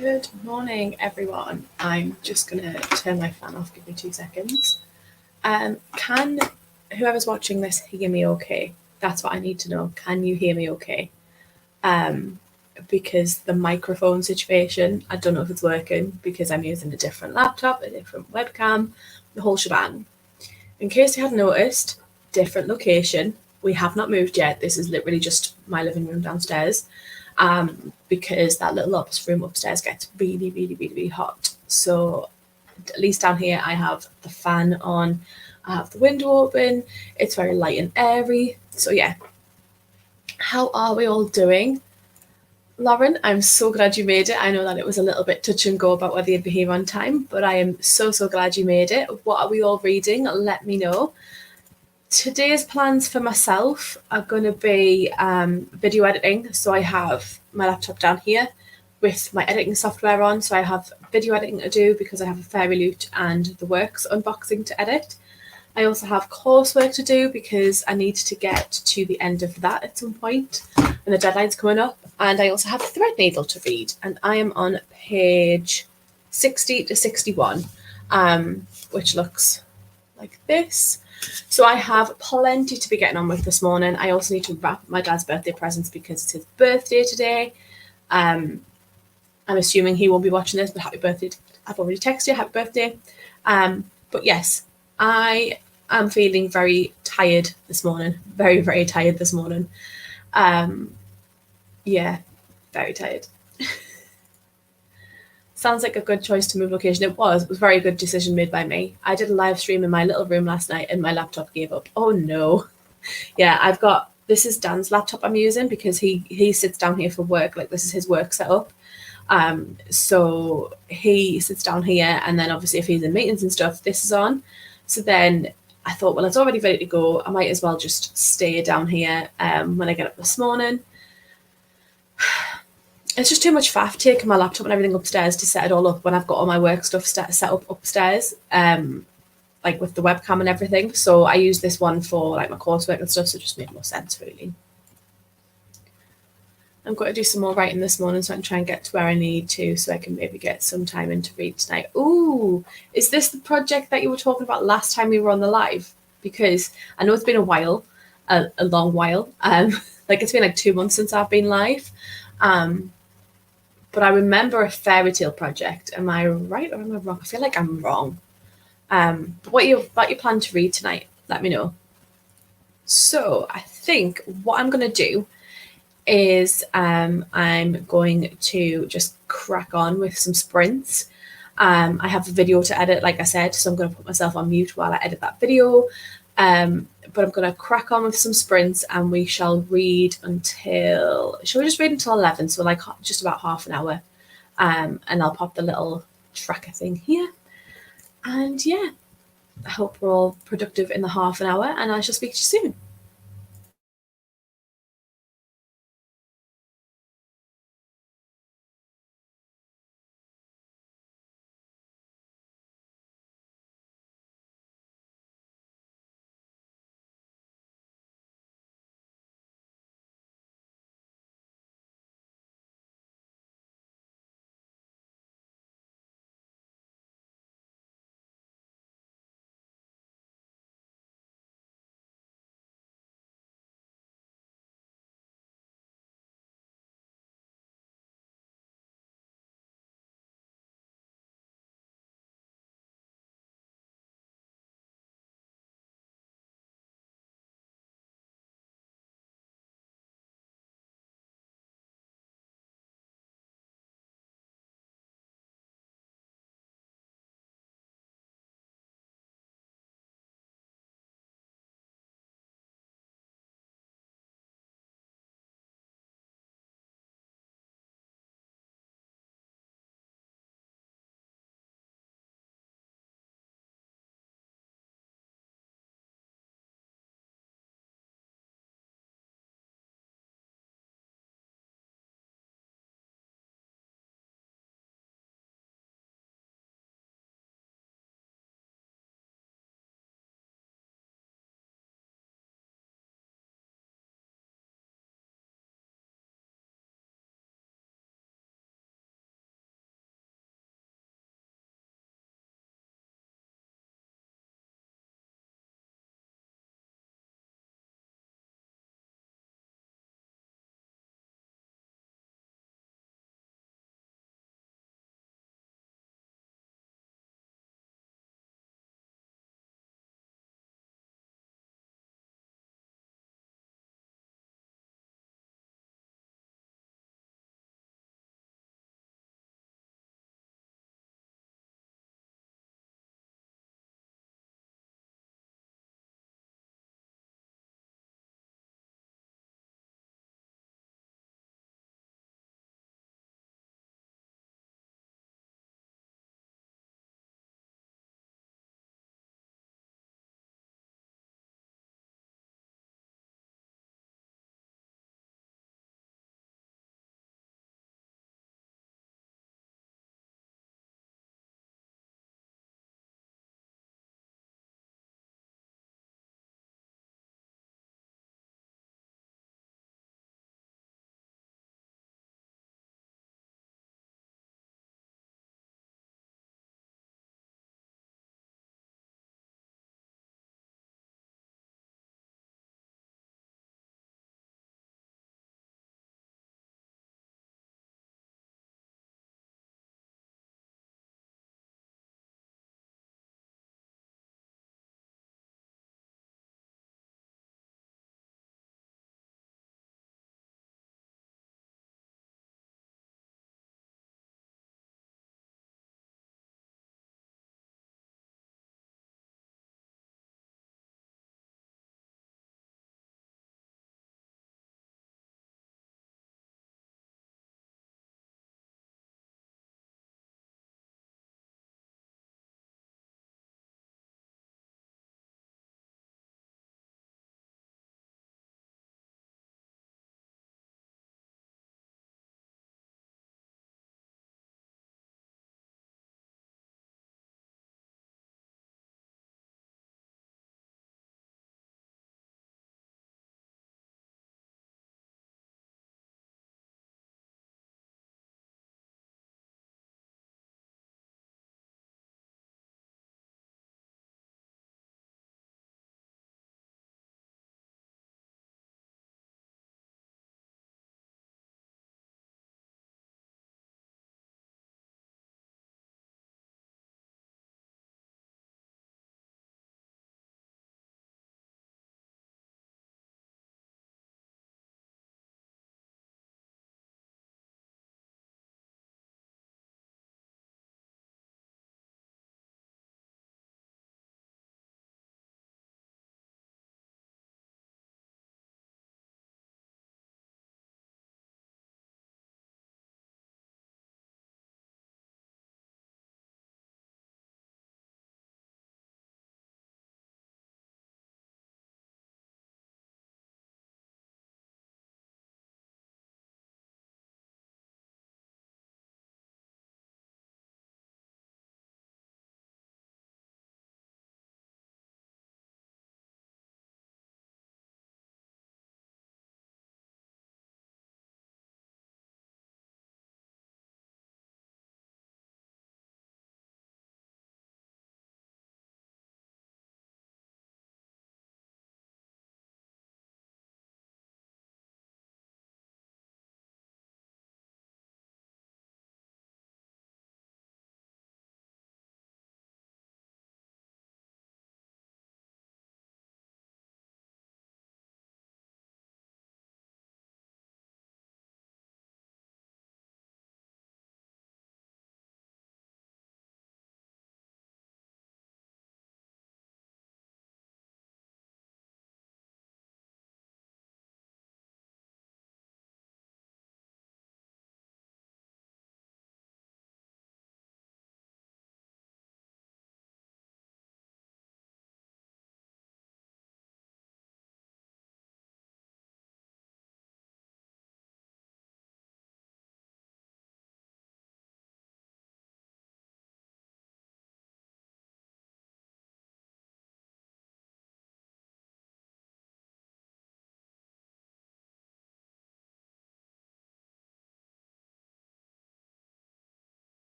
Good morning, everyone. I'm just going to turn my fan off. Give me 2 seconds. Can whoever's watching this hear me okay? That's what I need to know. Can you hear me okay? Because the microphone situation, I don't know if it's working because I'm using a different laptop, a different webcam, the whole shebang. In case you hadn't noticed, different location. We have not moved yet. This is literally just my living room downstairs. Because that little office room upstairs gets really, really, really, really hot. So at least down here I have the fan on, I have the window open, it's very light and airy. So yeah. How are we all doing? Lauren, I'm so glad you made it. I know that it was a little bit touch and go about whether you'd be here on time, but I am so glad you made it. What are we all reading? Let me know. Today's plans for myself are going to be video editing. So I have my laptop down here with my editing software on. So I have video editing to do because I have a Fairy Loot and the Works unboxing to edit. I also have coursework to do because I need to get to the end of that at some point and the deadline's coming up. And I also have Threadneedle to read, and I am on page 60 to 61, which looks like this. So I have plenty to be getting on with this morning. I also need to wrap my dad's birthday presents because it's his birthday today. I'm assuming he won't be watching this, but happy birthday. I've already texted you, happy birthday. But yes, I am feeling very tired this morning. Very, very tired this morning. Yeah, very tired. Sounds like a good choice to move location. It was a very good decision made by me. I did a live stream in my little room last night and my laptop gave up. Oh no. Yeah, this is Dan's laptop I'm using because he sits down here for work. Like this is his work setup. So he sits down here, and then obviously if he's in meetings and stuff, this is on. So then I thought, well, it's already ready to go. I might as well just stay down here when I get up this morning. It's just too much faff taking my laptop and everything upstairs to set it all up when I've got all my work stuff set up upstairs, like with the webcam and everything. So I use this one for like my coursework and stuff, so it just made more sense really. I'm going to do some more writing this morning so I can try and get to where I need to so I can maybe get some time in to read tonight. Ooh, is this the project that you were talking about last time we were on the live? Because I know it's been a while, a long while. Like it's been like 2 months since I've been live. But I remember a fairy tale project. Am I right or am I wrong? I feel like I'm wrong. But what you plan to read tonight? Let me know. So I think what I'm going to do is I'm going to just crack on with some sprints. I have a video to edit, like I said, so I'm going to put myself on mute while I edit that video. But I'm going to crack on with some sprints and we shall read shall we just read until 11? So like just about half an hour. And I'll pop the little tracker thing here. And yeah, I hope we're all productive in the half an hour and I shall speak to you soon.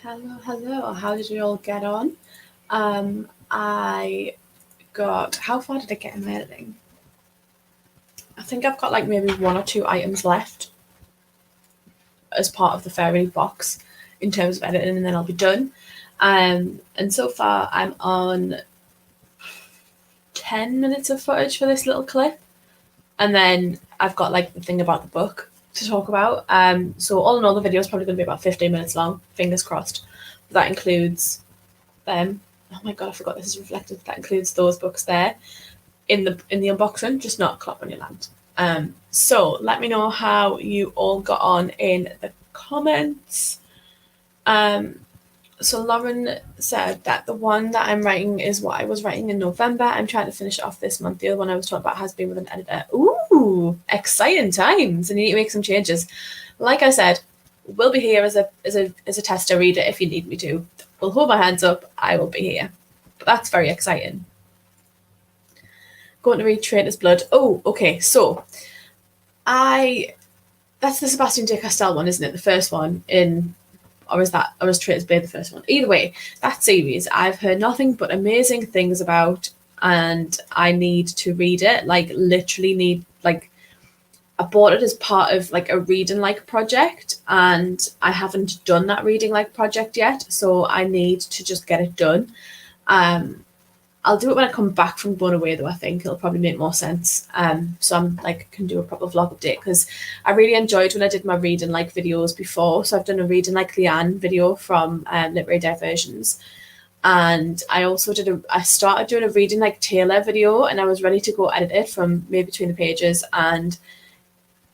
Hello. How did we all get on? I got, how far did I get in my editing? I think I've got like maybe 1 or 2 items left as part of the fairy box in terms of editing, and then I'll be done. And so far I'm on 10 minutes of footage for this little clip. And then I've got like the thing about the book to talk about. So all in all, the video is probably going to be about 15 minutes long, fingers crossed. But that includes them. Oh my god, I forgot this is reflected. That includes those books there in the unboxing, just not Clock on Your Land. So let me know how you all got on in the comments. So Lauren said that the one that I'm writing is what I was writing in November. I'm trying to finish it off this month. The other one I was talking about has been with an editor. Ooh, exciting times. And you need to make some changes. Like I said, we'll be here as a tester reader if you need me to. We'll hold my hands up. I will be here. But that's very exciting. Going to read Traitor's Blood. Oh, okay. So that's the Sebastian de Castell one, isn't it? The first one in... Or is Traitor's Blade the first one? Either way, that series I've heard nothing but amazing things about, and I need to read it. Like literally need, like, I bought it as part of like a reading like project, and I haven't done that reading like project yet, so I need to just get it done. I'll do it when I come back from going away, though. I think it'll probably make more sense. So I'm like can do a proper vlog update, because I really enjoyed when I did my reading like videos before. So I've done a reading like Leanne video from Literary Diversions, and I also I started doing a reading like Taylor video, and I was ready to go edit it from maybe between the pages, and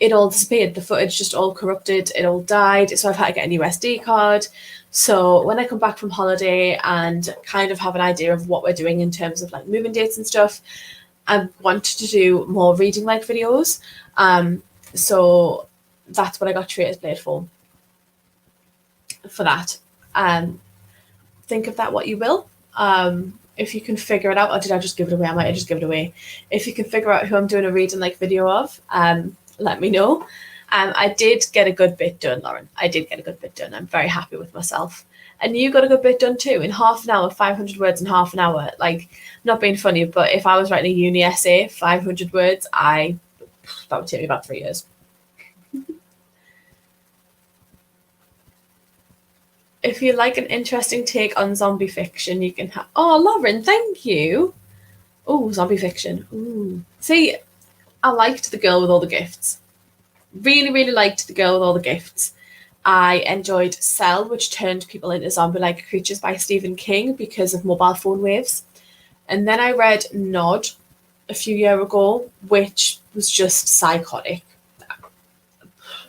it all disappeared. The footage just all corrupted. It all died. So I've had to get a new SD card. So when I come back from holiday and kind of have an idea of what we're doing in terms of like moving dates and stuff, I wanted to do more reading like videos. So that's what I got Traitor's Blade for that. Think of that what you will. If you can figure it out, or did I just give it away? I might have just give it away. If you can figure out who I'm doing a reading like video of, let me know. I did get a good bit done, Lauren. I did get a good bit done. I'm very happy with myself. And you got a good bit done too, in half an hour, 500 words in half an hour. Like, not being funny, but if I was writing a uni essay, 500 words, that would take me about 3 years. If you like an interesting take on zombie fiction, you can have... Oh, Lauren, thank you. Oh, zombie fiction. Ooh. See, I liked The Girl with All the Gifts. Really, really liked The Girl with All the Gifts. I enjoyed Cell, which turned people into zombie-like creatures by Stephen King because of mobile phone waves. And then I read Nod a few years ago, which was just psychotic.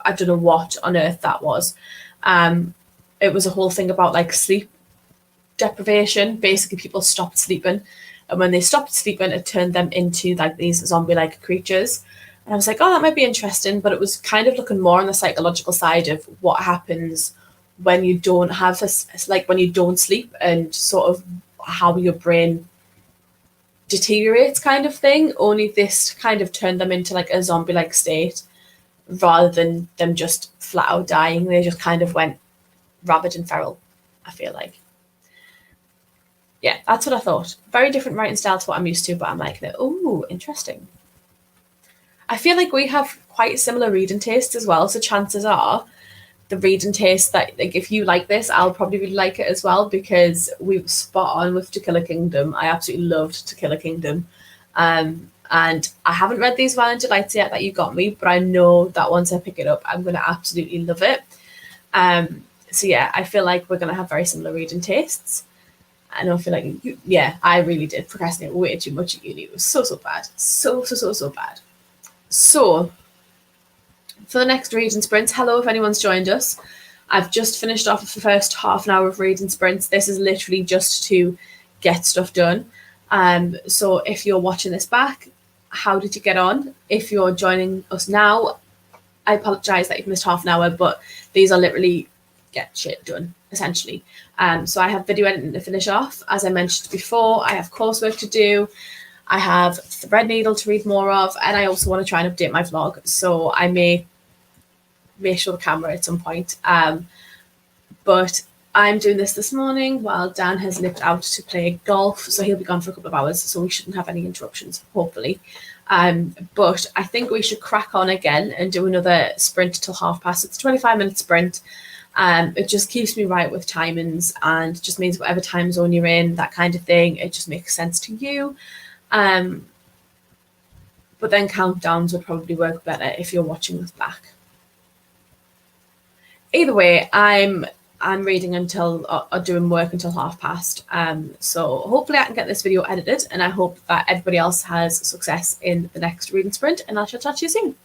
I don't know what on earth that was. It was a whole thing about like sleep deprivation. Basically, people stopped sleeping. And when they stopped sleeping, it turned them into like these zombie-like creatures. And I was like, oh, that might be interesting. But it was kind of looking more on the psychological side of what happens when you don't have this, like when you don't sleep, and sort of how your brain deteriorates kind of thing. Only this kind of turned them into like a zombie-like state rather than them just flat out dying. They just kind of went rabid and feral, I feel like. Yeah, that's what I thought. Very different writing style to what I'm used to, but I'm like, oh, interesting. I feel like we have quite similar reading tastes as well, so chances are the reading taste that, like, if you like this, I'll probably really like it as well, because we were spot on with To Kill a Kingdom. I absolutely loved To Kill a Kingdom. And I haven't read these Violent Delights yet that you got me, but I know that once I pick it up, I'm going to absolutely love it. So yeah, I feel like we're going to have very similar reading tastes. And I feel like, I really did procrastinate way too much at uni. It was so bad. So bad. So, for the next reading sprints, hello if anyone's joined us. I've just finished off the first half an hour of reading sprints. This is literally just to get stuff done. So if you're watching this back, how did you get on? If you're joining us now, I apologise that you've missed half an hour, but these are literally get shit done, essentially. So I have video editing to finish off. As I mentioned before, I have coursework to do. I have Threadneedle to read more of, and I also want to try and update my vlog. So I may show the camera at some point. But I'm doing this morning while Dan has nipped out to play golf, so he'll be gone for a couple of hours, so we shouldn't have any interruptions, hopefully. But I think we should crack on again and do another sprint till 1:30. It's a 25-minute sprint. It just keeps me right with timings and just means whatever time zone you're in, that kind of thing, it just makes sense to you. But then countdowns would probably work better if you're watching this back. Either way, I'm reading until or doing work until 1:30. So hopefully I can get this video edited, and I hope that everybody else has success in the next reading sprint, and I shall chat to you soon.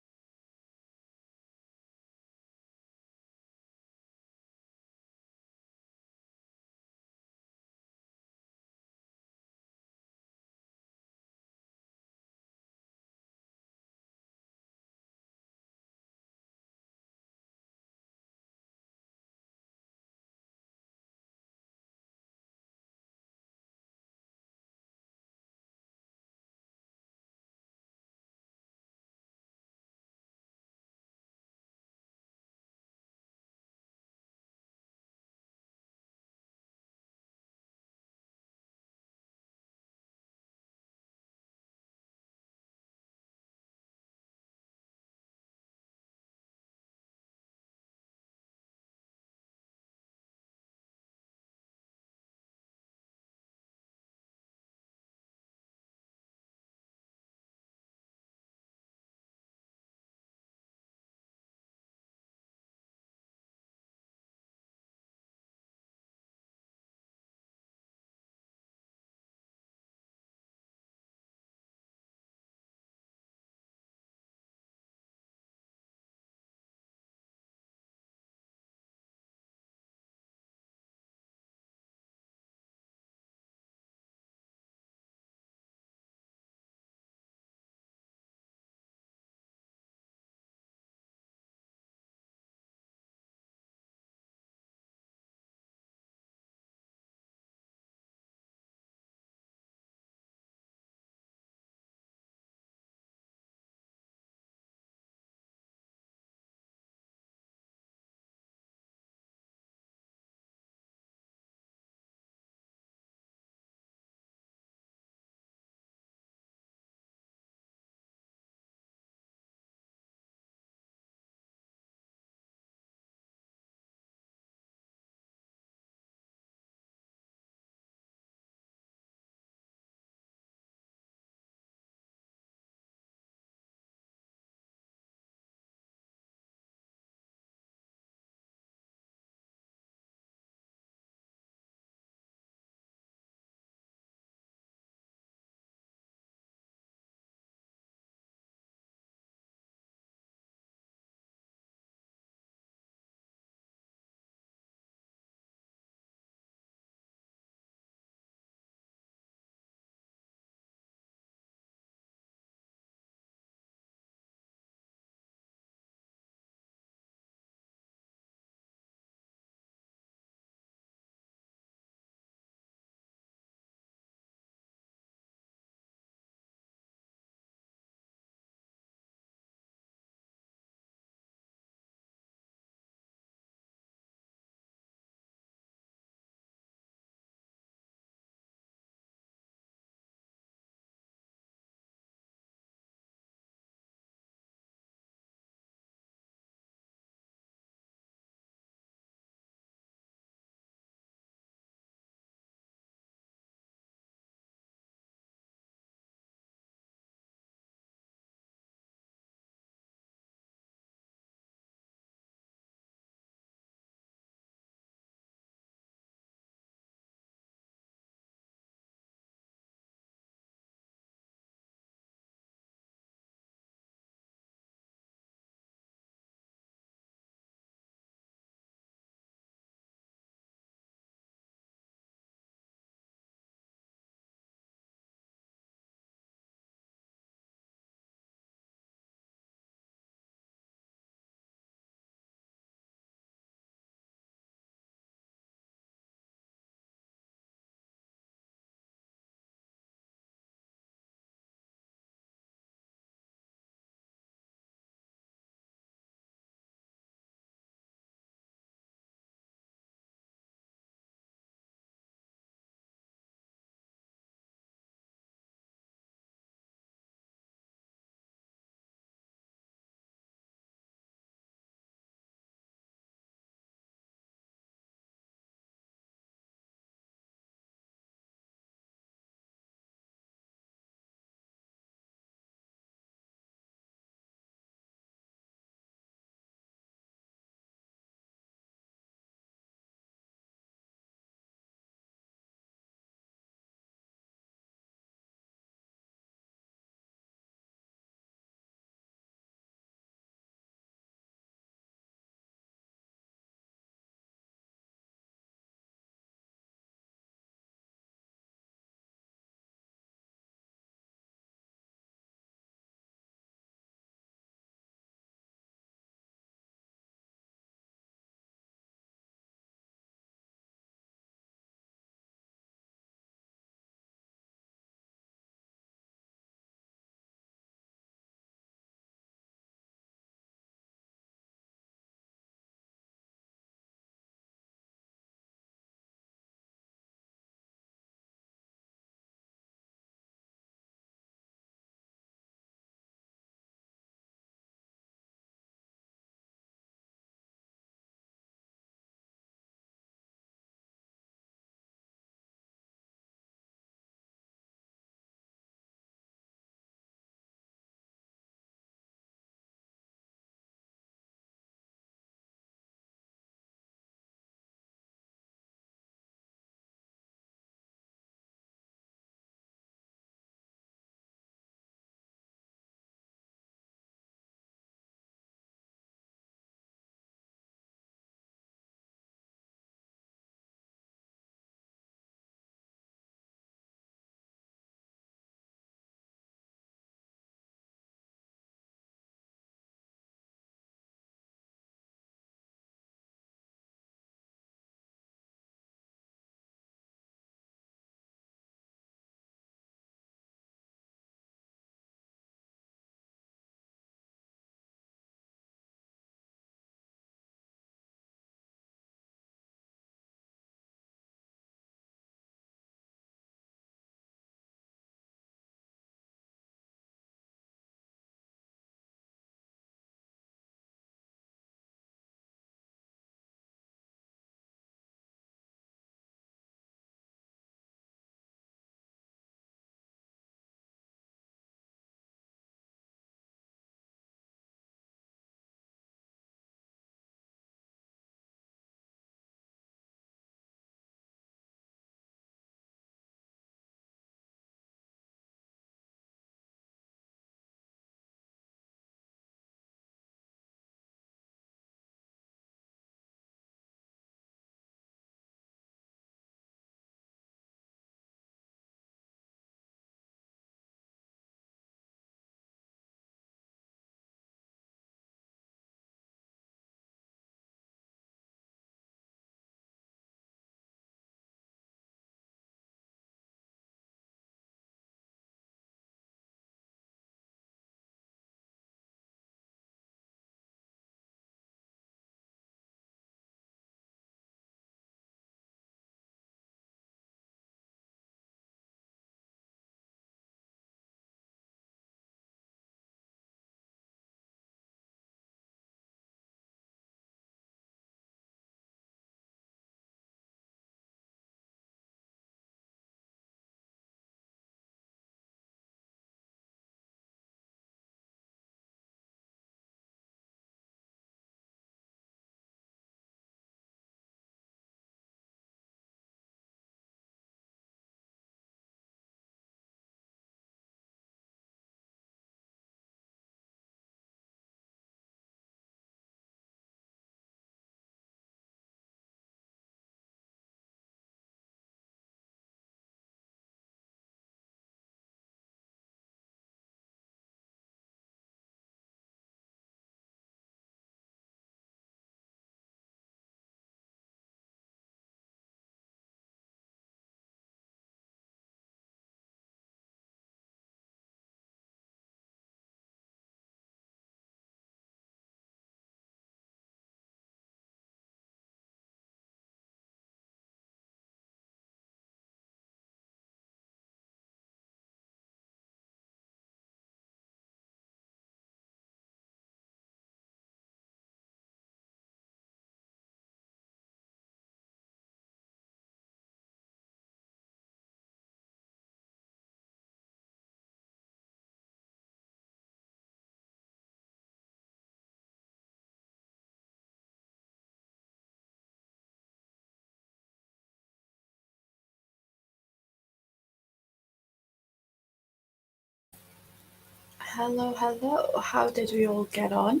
Hello, hello. How did we all get on?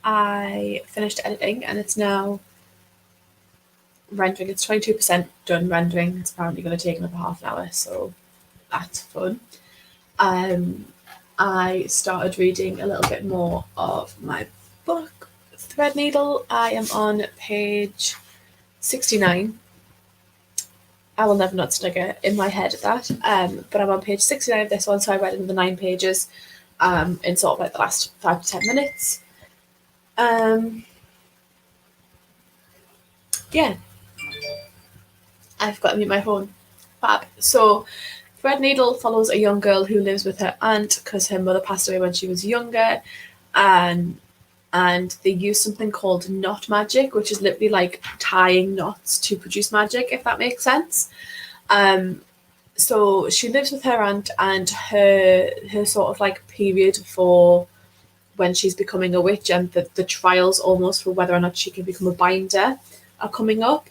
I finished editing and it's now rendering. It's 22% done rendering. It's apparently going to take another half an hour, so that's fun. I started reading a little bit more of my book, Threadneedle. I am on page 69. I will never not snigger in my head at that. But I'm on page 69 of this one, so I read another 9 pages in sort of like the last 5 to 10 minutes. Yeah, I've got to mute my phone. Fab. So, Threadneedle follows a young girl who lives with her aunt because her mother passed away when she was younger, and they use something called knot magic, which is literally like tying knots to produce magic, if that makes sense. So she lives with her aunt, and her sort of like period for when she's becoming a witch and the trials almost for whether or not she can become a binder are coming up.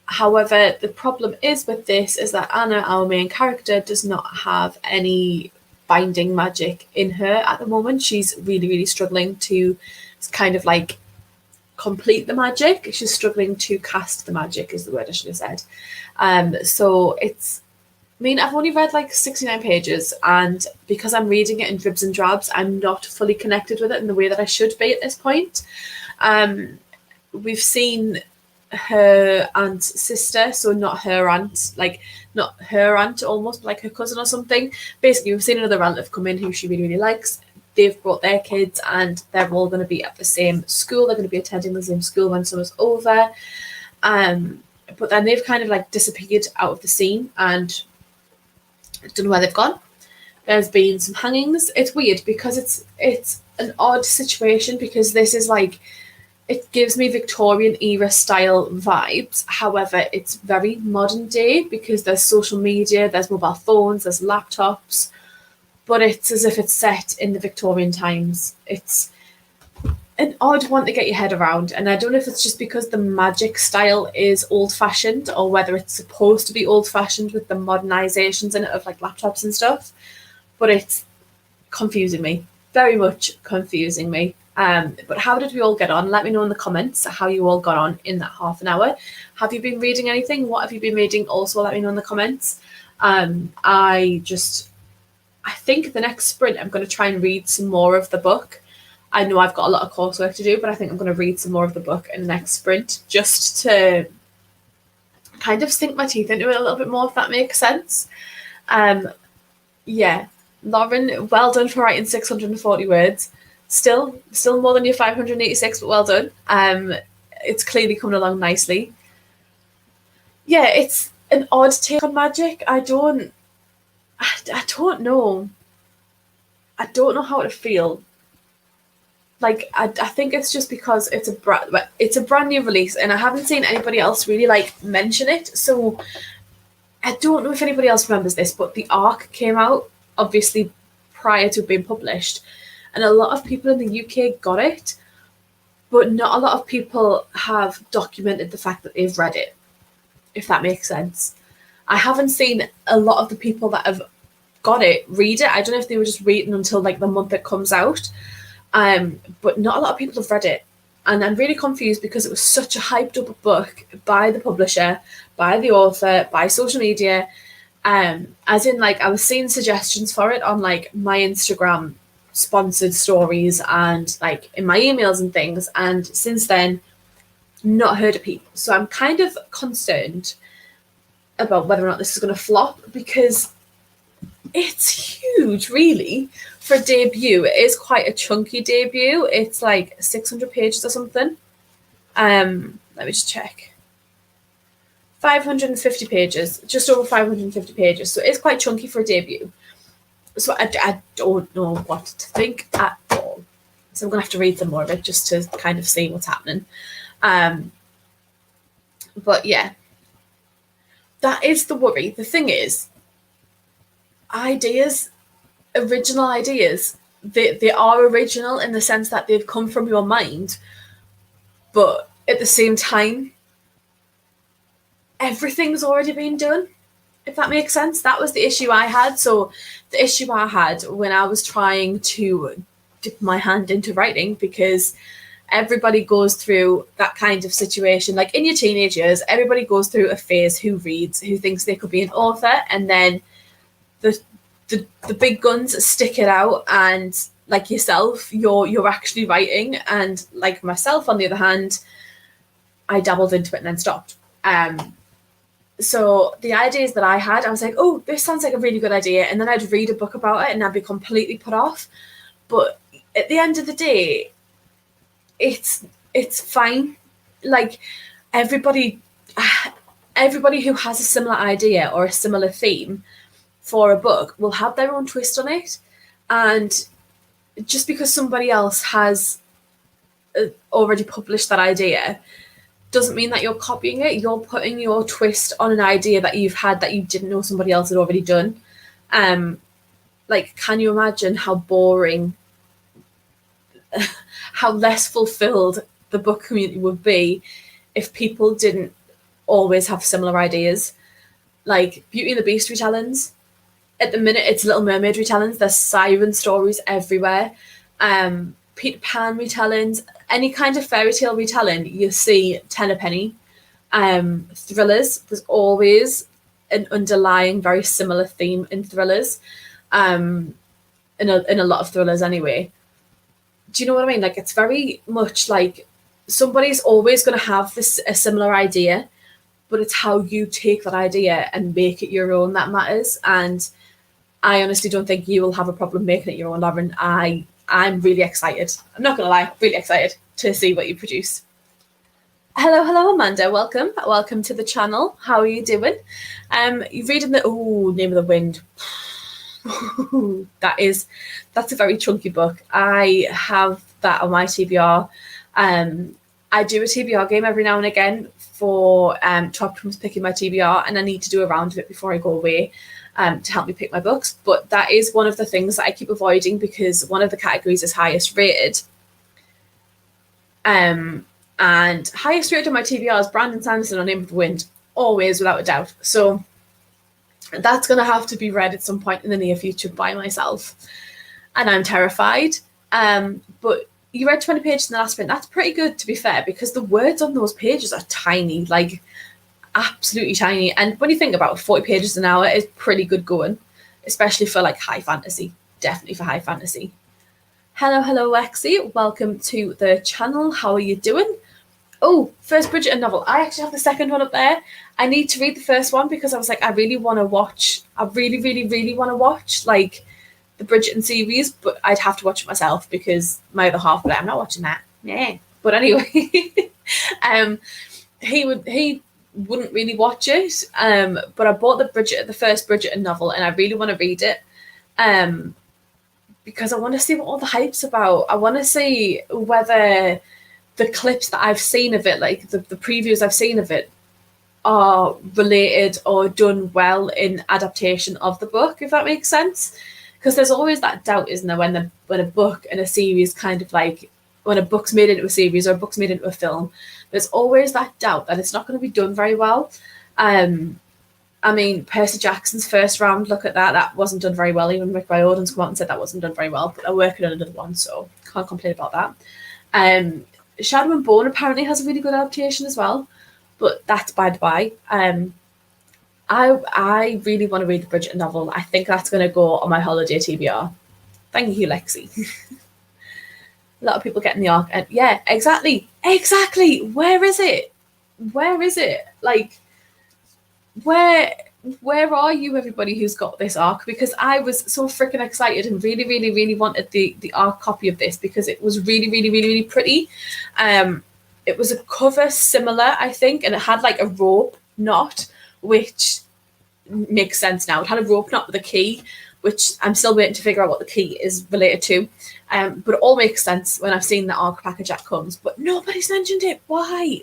However, the problem is with this is that Anna, our main character, does not have any binding magic in her at the moment. She's really, really struggling to kind of like complete the magic. She's struggling to cast the magic, is the word I should have said. So it's, I mean, I've only read like 69 pages, and because I'm reading it in dribs and drabs, I'm not fully connected with it in the way that I should be at this point. We've seen her aunt's sister, so not her aunt, like not her aunt almost, but like her cousin or something. Basically, we've seen another relative come in who she really, really likes. They've brought their kids and they're all going to be at the same school. They're going to be attending the same school when summer's over. But then they've kind of like disappeared out of the scene and I don't know where they've gone. There's been some hangings. It's weird because it's an odd situation because this is like, it gives me Victorian era style vibes. However, it's very modern day because there's social media, there's mobile phones, there's laptops, but it's as if it's set in the Victorian times. It's an odd one to get your head around, and I don't know if it's just because the magic style is old-fashioned or whether it's supposed to be old-fashioned with the modernizations in it of like laptops and stuff, but it's confusing me, very much confusing me. But how did we all get on? Let me know in the comments how you all got on in that half an hour. Have you been reading anything? What have you been reading? Also, let me know in the comments. I think the next sprint, I'm going to try and read some more of the book. I know I've got a lot of coursework to do, but I think I'm going to read some more of the book in the next sprint just to kind of sink my teeth into it a little bit more, if that makes sense. Yeah, Lauren, well done for writing 640 words. Still more than your 586, but well done. It's clearly coming along nicely. Yeah, it's an odd take on magic. I don't know. I don't know how to feel. Like, I think it's just because it's a brand new release, and I haven't seen anybody else really like mention it. So I don't know if anybody else remembers this, but the ARC came out obviously prior to being published, and a lot of people in the UK got it, but not a lot of people have documented the fact that they've read it, if that makes sense. I haven't seen a lot of the people that have got it read it. I don't know if they were just waiting until like the month it comes out. But not a lot of people have read it. And I'm really confused because it was such a hyped up book by the publisher, by the author, by social media. As in, like, I was seeing suggestions for it on like my Instagram sponsored stories and like in my emails and things. And since then, not heard of people. So I'm kind of concerned about whether or not this is going to flop because it's huge, really. For a debut, it is quite a chunky debut. It's like 600 pages or something. Let me just check. 550 pages, just over 550 pages. So it's quite chunky for a debut. So I don't know what to think at all. So I'm going to have to read some more of it just to kind of see what's happening. But yeah, that is the worry. The thing is, original ideas, they are original in the sense that they've come from your mind, but at the same time, everything's already been done. if that makes sense. That was the issue I had. So the issue I had when I was trying to dip my hand into writing, because everybody goes through that kind of situation. Like in your teenage years, everybody goes through a phase who reads, who thinks they could be an author, and then the big guns stick it out, and like yourself, you're actually writing. And like myself, on the other hand, I dabbled into it and then stopped. So the ideas that I had, I was like, oh, this sounds like a really good idea. And then I'd read a book about it and I'd be completely put off. But at the end of the day, it's fine. Like everybody who has a similar idea or a similar theme for a book will have their own twist on it. And just because somebody else has already published that idea doesn't mean that you're copying it. You're putting your twist on an idea that you've had that you didn't know somebody else had already done. Like, can you imagine how boring, how less fulfilled the book community would be if people didn't always have similar ideas? Like Beauty and the Beast retellings. At the minute, it's Little Mermaid retellings. There's siren stories everywhere. Peter Pan retellings, any kind of fairy tale retelling, you see 10 a penny. Thrillers, there's always an underlying very similar theme in thrillers. In a lot of thrillers anyway. Do you know what I mean? Like, it's very much like somebody's always going to have a similar idea, but it's how you take that idea and make it your own that matters. And I honestly don't think you will have a problem making it your own, Lauren. I'm really excited. I'm not going to lie, really excited to see what you produce. Hello, Amanda. Welcome to the channel. How are you doing? You're reading Name of the Wind. That's a very chunky book. I have that on my TBR. I do a TBR game every now and again for to optimize picking my TBR, and I need to do a round of it before I go away. To help me pick my books. But that is one of the things that I keep avoiding because one of the categories is highest rated. And highest rated on my TBR is Brandon Sanderson on Name of the Wind, always, without a doubt. So that's going to have to be read at some point in the near future by myself. And I'm terrified. But you read 20 pages in the last sprint. That's pretty good, to be fair, because the words on those pages are tiny, like absolutely tiny. And when you think about it, 40 pages an hour is pretty good going, especially for like high fantasy. Definitely for high fantasy. Hello, Lexi. Welcome to the channel. How are you doing? Oh, first Bridgerton novel. I actually have the second one up there. I need to read the first one because I was like, I really want to watch. I really, really, really want to watch like the Bridgerton series, but I'd have to watch it myself because my other half, but I'm not watching that. Yeah. But anyway, he wouldn't really watch it. But I bought the first Bridgerton novel, and I really want to read it. Because I want to see what all the hype's about. I want to see whether the clips that I've seen of it, like the previews I've seen of it, are related or done well in adaptation of the book, if that makes sense. Because there's always that doubt, isn't there, when a book and a series kind of like, when a book's made into a series or a book's made into a film, there's always that doubt that it's not going to be done very well. I mean, Percy Jackson's first round, look at that. That wasn't done very well. Even Rick Riordan's come out and said that wasn't done very well, but they're working on another one, so can't complain about that. Shadow and Bone apparently has a really good adaptation as well, but that's by the by. I really want to read the Bridgerton novel. I think that's going to go on my holiday TBR. Thank you, Lexi. A lot of people getting the arc, and yeah, exactly. Where is it? Like, where are you, everybody who's got this arc? Because I was so freaking excited and really, really, really wanted the arc copy of this because it was really, really, really, really pretty. It was a cover similar, I think, and it had like a rope knot, which makes sense now. It had a rope knot with a key, which I'm still waiting to figure out what the key is related to. But it all makes sense when I've seen the arc package that comes. But nobody's mentioned it. Why?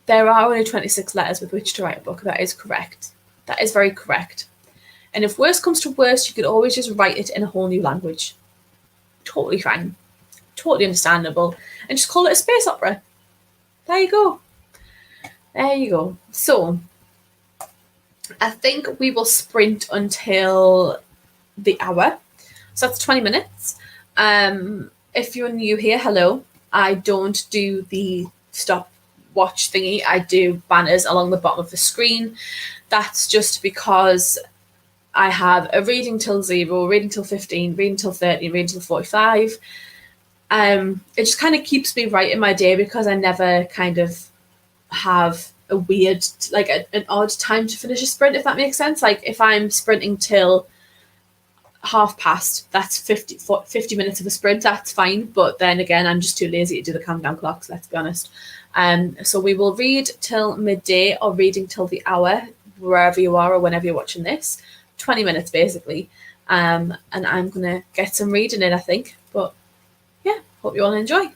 There are only 26 letters with which to write a book. That is correct. That is very correct. And if worse comes to worse, you could always just write it in a whole new language. Totally fine. Totally understandable. And just call it a space opera. There you go. There you go. So I think we will sprint until the hour. So that's 20 minutes. If you're new here, hello. I don't do the stop watch thingy. I do banners along the bottom of the screen. That's just because I have a reading till 0, reading till 15, reading till 30, reading till 45. It just kind of keeps me right in my day because I never kind of have a weird, like an odd time to finish a sprint, if that makes sense. Like if I'm sprinting till half past, that's 50 minutes of a sprint, that's fine. But then again, I'm just too lazy to do the countdown clocks, let's be honest. So we will read till midday or reading till the hour, wherever you are or whenever you're watching this. 20 minutes basically. And I'm going to get some reading in, I think. But yeah, hope you all enjoy.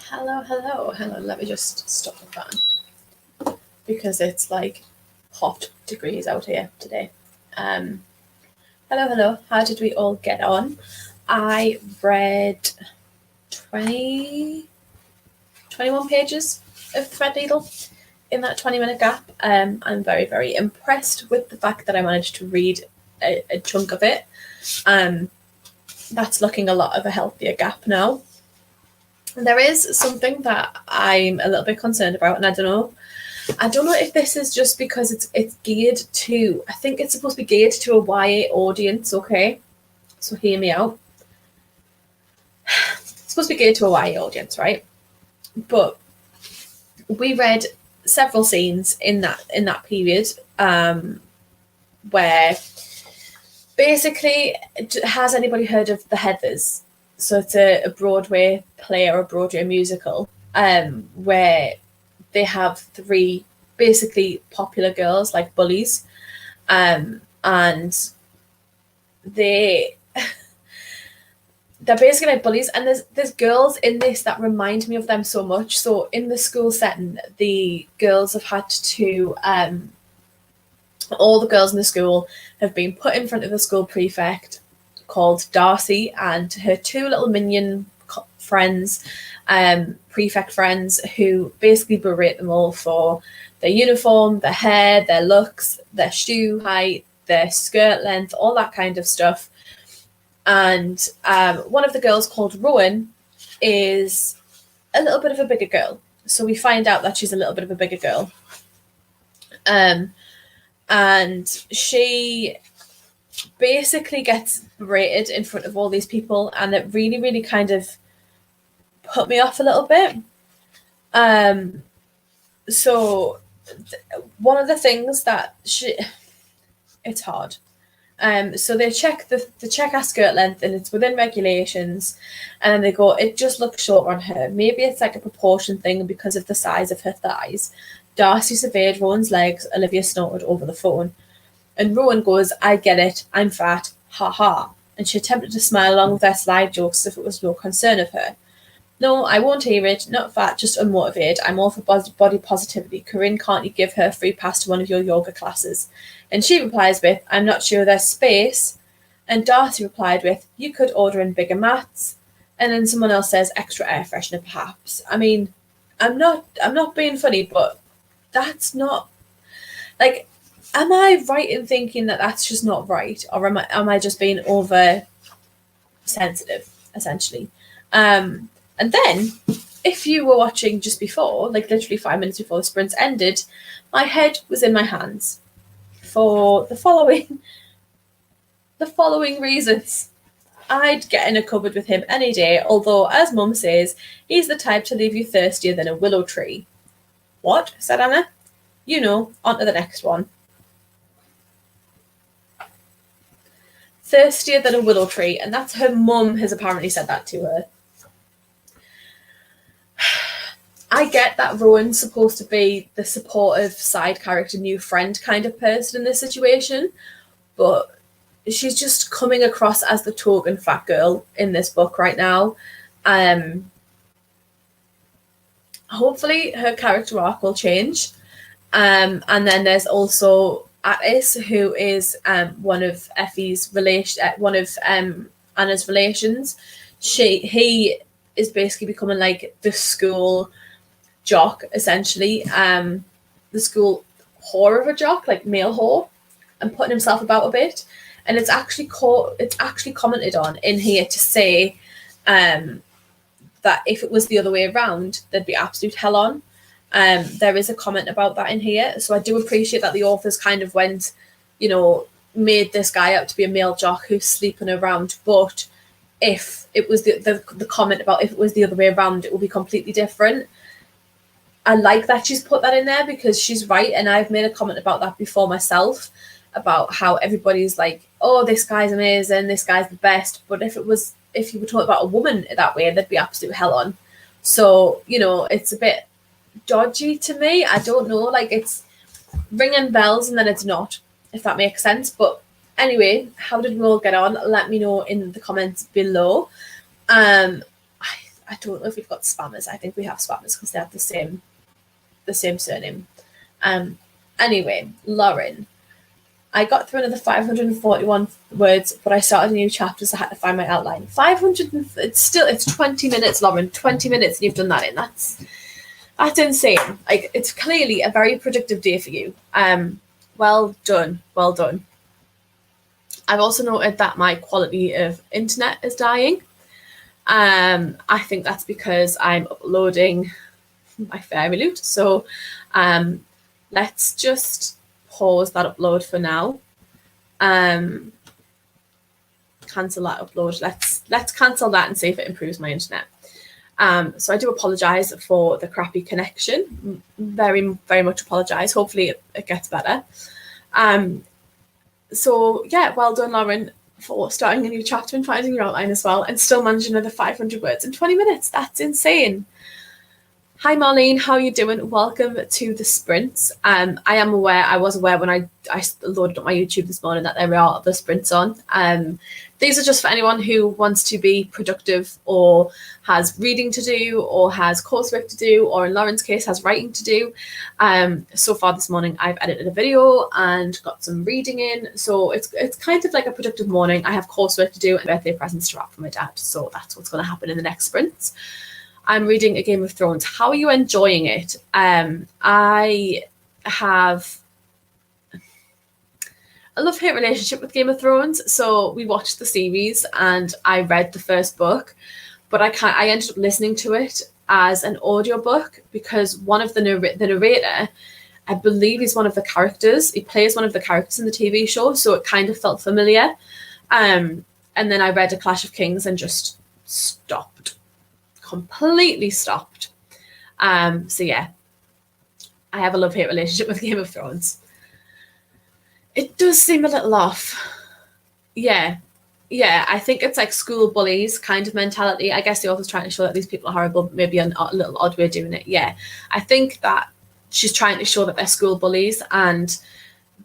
Hello. Let me just stop the fan because it's like hot degrees out here today. Hello. How did we all get on? I read 21 pages of Threadneedle in that 20-minute gap. I'm very, very impressed with the fact that I managed to read a chunk of it. That's looking a lot of a healthier gap now. There is something that I'm a little bit concerned about, and I don't know if this is just because it's geared to, I think it's supposed to be geared to a YA audience, okay? So hear me out. It's supposed to be geared to a YA audience, right? But we read several scenes in that period where basically, has anybody heard of The Heathers? So it's a Broadway play or a Broadway musical where they have 3 basically popular girls, like bullies, and they're basically like bullies, and there's girls in this that remind me of them so much. So in the school setting, the girls have had to all the girls in the school have been put in front of the school prefect called Darcy and her 2 little minion friends, prefect friends, who basically berate them all for their uniform, their hair, their looks, their shoe height, their skirt length, all that kind of stuff. And one of the girls, called Rowan, is a little bit of a bigger girl. So we find out that she's a little bit of a bigger girl. And she basically gets berated in front of all these people, and it really, really kind of put me off a little bit. So one of the things that it's hard. So they check our skirt length, and it's within regulations, and then they go, it just looks short on her. Maybe it's like a proportion thing because of the size of her thighs. Darcy surveyed Rowan's legs. Olivia snorted over the phone. And Rowan goes, I get it, I'm fat, ha ha. And she attempted to smile along with their slide jokes as if it was no concern of her. No, I won't hear it, not fat, just unmotivated. I'm all for body positivity. Corinne, can't you give her a free pass to one of your yoga classes? And she replies with, I'm not sure there's space. And Darcy replied with, you could order in bigger mats. And then someone else says, extra air freshener perhaps. I mean, I'm not being funny, but that's not, like, am I right in thinking that that's just not right? Or am I just being over sensitive, essentially? And then, if you were watching just before, like literally 5 minutes before the sprints ended, my head was in my hands for the following reasons. I'd get in a cupboard with him any day, although, as Mum says, he's the type to leave you thirstier than a willow tree. What? Said Anna. You know, on to the next one. Thirstier than a willow tree, and that's her mum has apparently said that to her. I get that Rowan's supposed to be the supportive side character, new friend kind of person in this situation, but she's just coming across as the token fat girl in this book right now. Hopefully her character arc will change. And then there's also Attis, who is one of Effie's Anna's relations. He is basically becoming like the school jock, essentially, the school whore of a jock, like male whore, and putting himself about a bit. And it's actually commented on in here to say that if it was the other way around, there'd be absolute hell on. There is a comment about that in here. So I do appreciate that the authors kind of went, made this guy out to be a male jock who's sleeping around. But if it was the comment about if it was the other way around, it would be completely different. I like that she's put that in there because she's right. And I've made a comment about that before myself, about how everybody's like, oh, this guy's amazing, this guy's the best. But if you were talking about a woman that way, there'd be absolute hell on. So, it's a bit dodgy to me. I don't know, like it's ringing bells and then it's not, if that makes sense. But anyway, how did we all get on? Let me know in the comments below. I don't know if we've got spammers. I think we have spammers because they have the same surname. Anyway, Lauren, I got through another 541 words, but I started a new chapter, so I had to find my outline. 500, it's 20 minutes, Lauren. 20 minutes, and you've done that in. That's insane. Like, it's clearly a very productive day for you. Well done, well done. I've also noted that my quality of internet is dying. I think that's because I'm uploading my fairy loot. So let's just pause that upload for now. Cancel that upload. Let's cancel that and see if it improves my internet. So I do apologise for the crappy connection. Very, very much apologise. Hopefully it gets better. So yeah, well done, Lauren, for starting a new chapter and finding your outline as well, and still managing another 500 words in 20 minutes. That's insane. Hi, Marlene. How are you doing? Welcome to the sprints. I was aware when I loaded up my YouTube this morning that there are other sprints on. These are just for anyone who wants to be productive or has reading to do or has coursework to do, or in Lauren's case, has writing to do. So far this morning, I've edited a video and got some reading in. So it's kind of like a productive morning. I have coursework to do and birthday presents to wrap for my dad. So that's what's going to happen in the next sprints. I'm reading A Game of Thrones. How are you enjoying it? I have a love-hate relationship with Game of Thrones. So we watched the series and I read the first book, but I ended up listening to it as an audiobook because one of the narrator, I believe he's one of the characters. He plays one of the characters in the TV show, so it kind of felt familiar. And then I read A Clash of Kings and just completely stopped. So yeah, I have a love-hate relationship with Game of Thrones. It does seem a little off. Yeah, I think it's like school bullies kind of mentality. I guess the author's trying to show that these people are horrible, but maybe a little odd way of doing it. Yeah, I think that she's trying to show that they're school bullies, and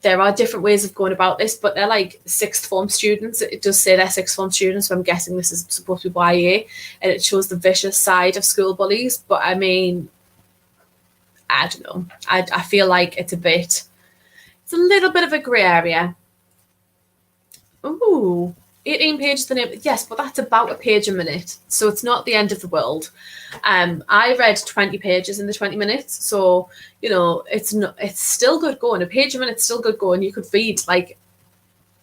there are different ways of going about this, but they're like sixth form students. It does say they're sixth form students, so I'm guessing this is supposed to be YA, and it shows the vicious side of school bullies. But I mean, I don't know. I feel like it's a little bit of a grey area. Ooh, 18 pages the name. Yes, but that's about a page a minute, so it's not the end of the world. I read 20 pages in the 20 minutes, so you know it's still good going. A page a minute's still good going. You could read like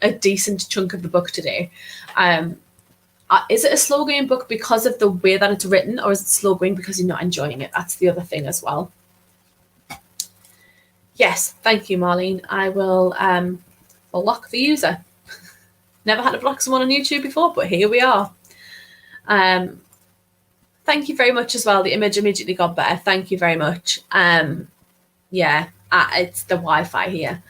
a decent chunk of the book today. Is it a slow going book because of the way that it's written, or is it slow going because you're not enjoying it? That's the other thing as well. Yes, thank you, Marlene. I will block the user. Never had to block someone on YouTube before, but here we are. Thank you very much as well. The image immediately got better. Thank you very much. Yeah, it's the Wi-Fi here.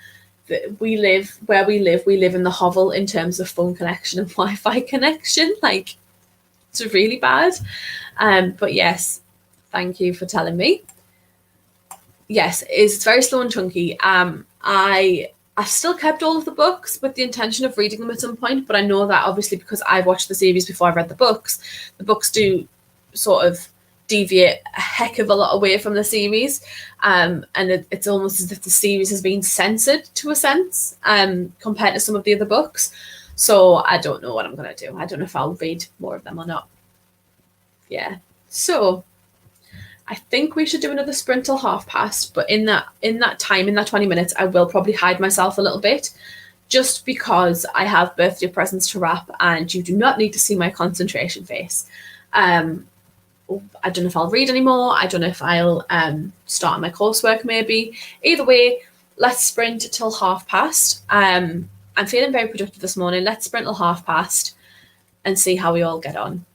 We live in the hovel in terms of phone connection and Wi-Fi connection. Like, it's really bad. But yes, thank you for telling me. Yes, it's very slow and chunky. I've still kept all of the books with the intention of reading them at some point, but I know that obviously because I've watched the series before I've read the books do sort of deviate a heck of a lot away from the series. And it's almost as if the series has been censored to a sense compared to some of the other books. So I don't know what I'm going to do. I don't know if I'll read more of them or not. Yeah. So I think we should do another sprint till past, but in that time, in that 20 minutes, I will probably hide myself a little bit just because I have birthday presents to wrap and you do not need to see my concentration face. I don't know if I'll read anymore. I don't know if I'll start on my coursework maybe. Either way, let's sprint till past. I'm feeling very productive this morning. Let's sprint till past and see how we all get on.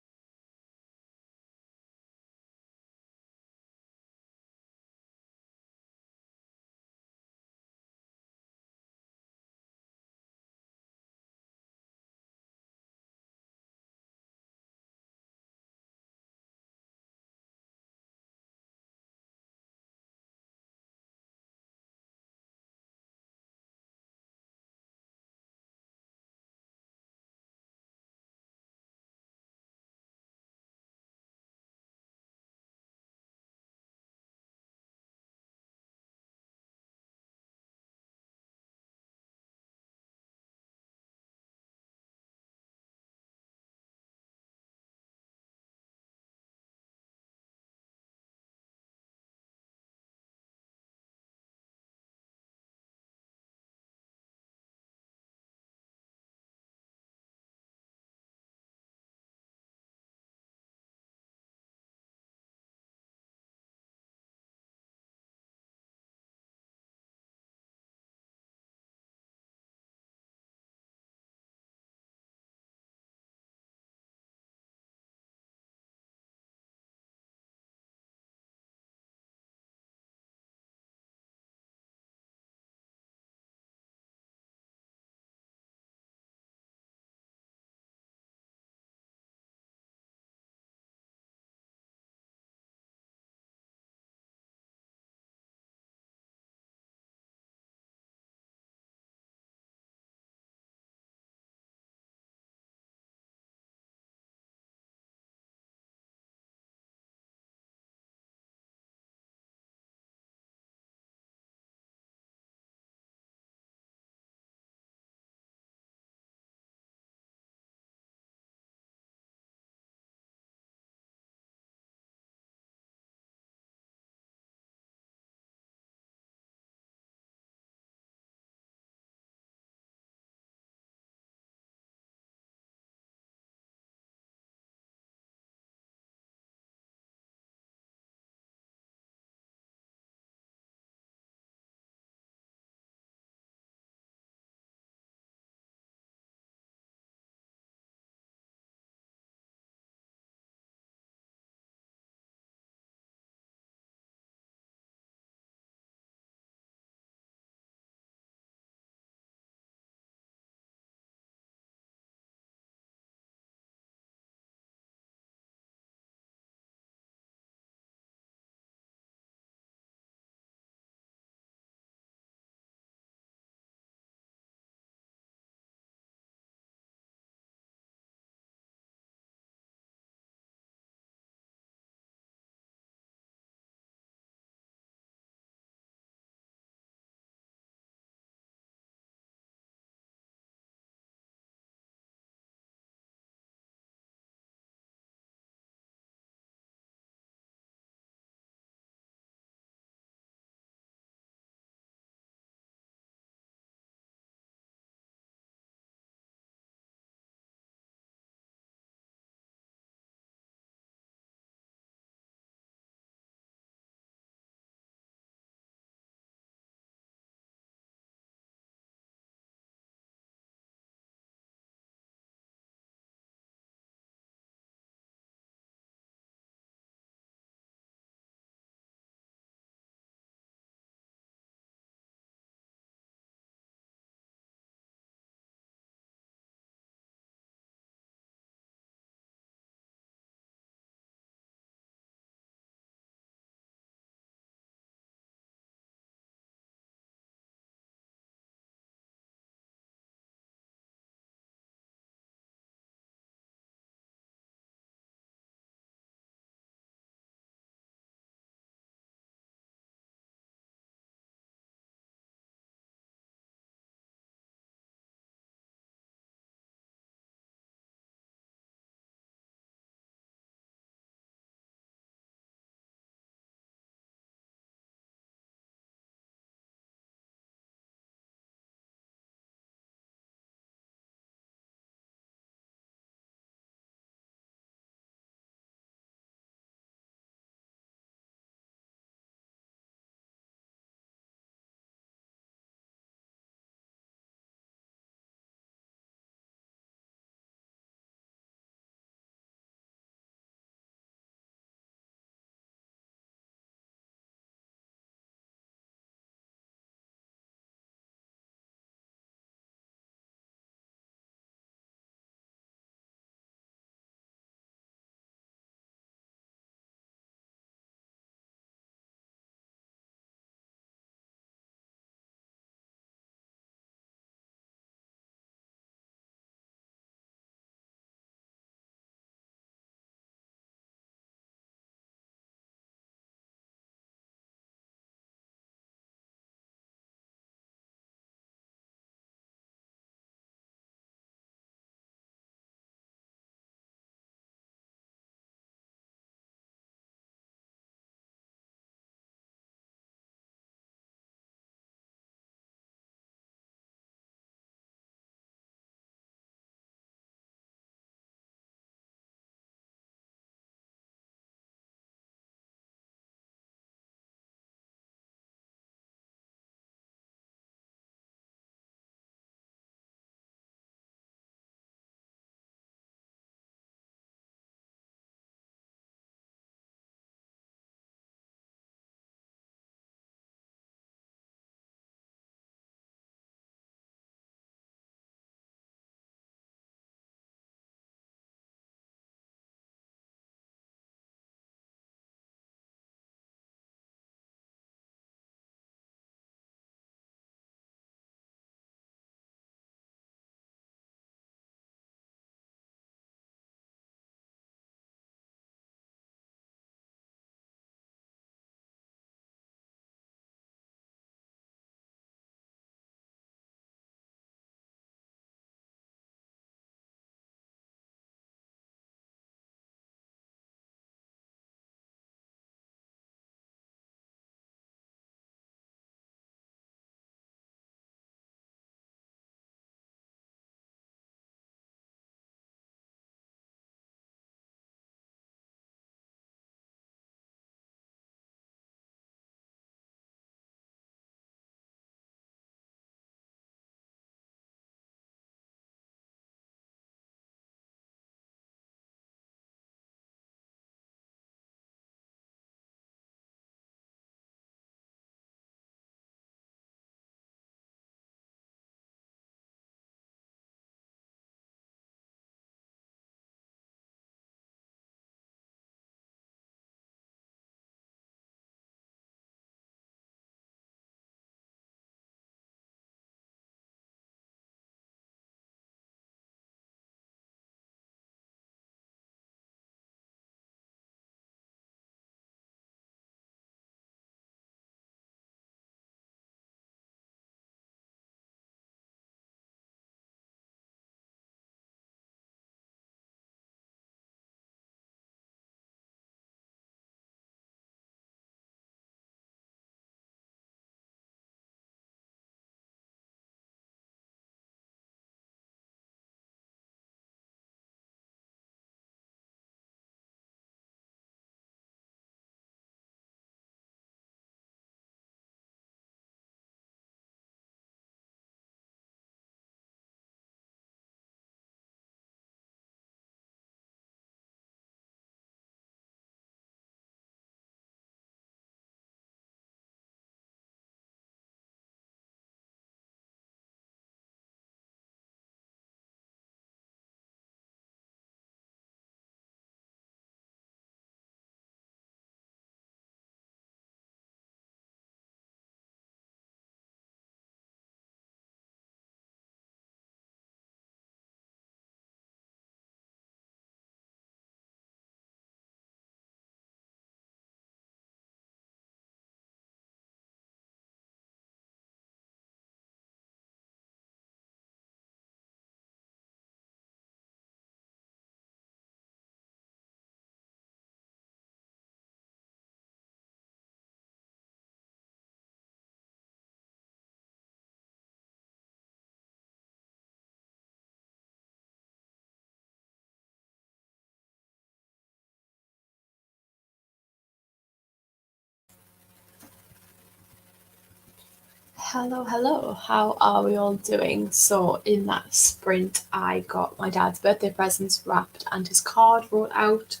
Hello. How are we all doing? So in that sprint, I got my dad's birthday presents wrapped and his card wrote out,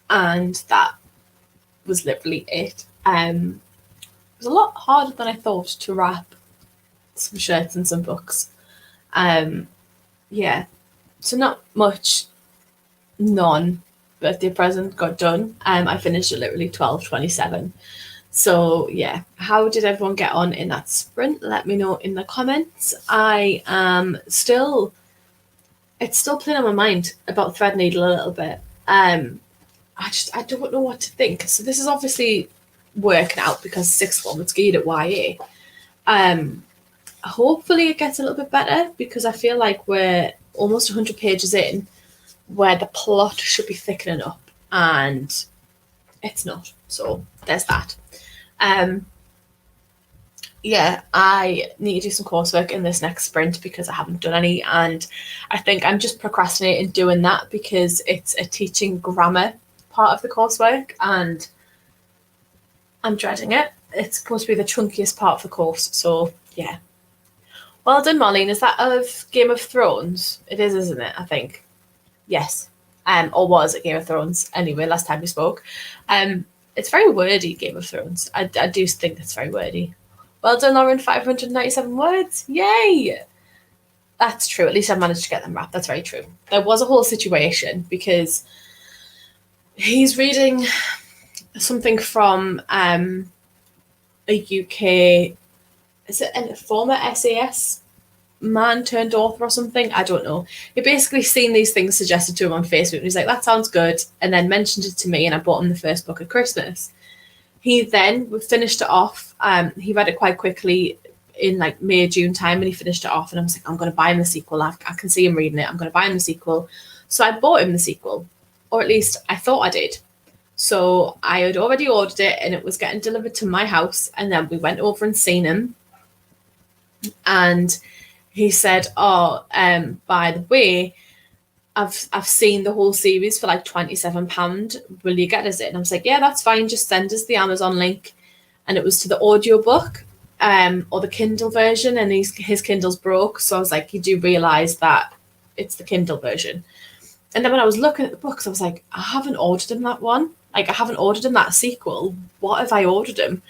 and that was literally it. It was a lot harder than I thought to wrap some shirts and some books. Yeah, so not much non-birthday present got done. I finished at literally 12:27. So yeah, how did everyone get on in that sprint? Let me know in the comments. I am still, it's still playing on my mind about Threadneedle a little bit. I don't know what to think. So this is obviously working out because sixth form it's geared at YA. Hopefully it gets a little bit better because I feel like we're almost 100 pages in where the plot should be thickening up and it's not. So there's that. Yeah, I need to do some coursework in this next sprint because I haven't done any, and I think I'm just procrastinating doing that because it's a teaching grammar part of the coursework and I'm dreading it. It's supposed to be the chunkiest part of the course, so yeah. Well done, Marlene. Is that of Game of Thrones? It is, isn't it? I think. Yes. Or was it Game of Thrones? Anyway, last time we spoke. It's very wordy, Game of Thrones. I do think it's very wordy. Well done, Lauren. 597 words. Yay! That's true. At least I managed to get them wrapped. That's very true. There was a whole situation because he's reading something from a UK, is it a former SAS man turned author or something? I don't know. He basically seen these things suggested to him on Facebook and he's like, that sounds good, and then mentioned it to me, and I bought him the first book at Christmas. He then finished it off. He read it quite quickly in like May, June time, and he finished it off, and I was like, I'm going to buy him the sequel. I can see him reading it. I'm going to buy him the sequel. So I bought him the sequel, or at least I thought I did. So I had already ordered it and it was getting delivered to my house, and then we went over and seen him, and he said, by the way, I've seen the whole series for like £27. Will you get us it? And I was like, yeah, that's fine. Just send us the Amazon link. And it was to the audiobook or the Kindle version. And his Kindle's broke. So I was like, you do realise that it's the Kindle version. And then when I was looking at the books, I was like, I haven't ordered him that one. Like, I haven't ordered him that sequel. What have I ordered him?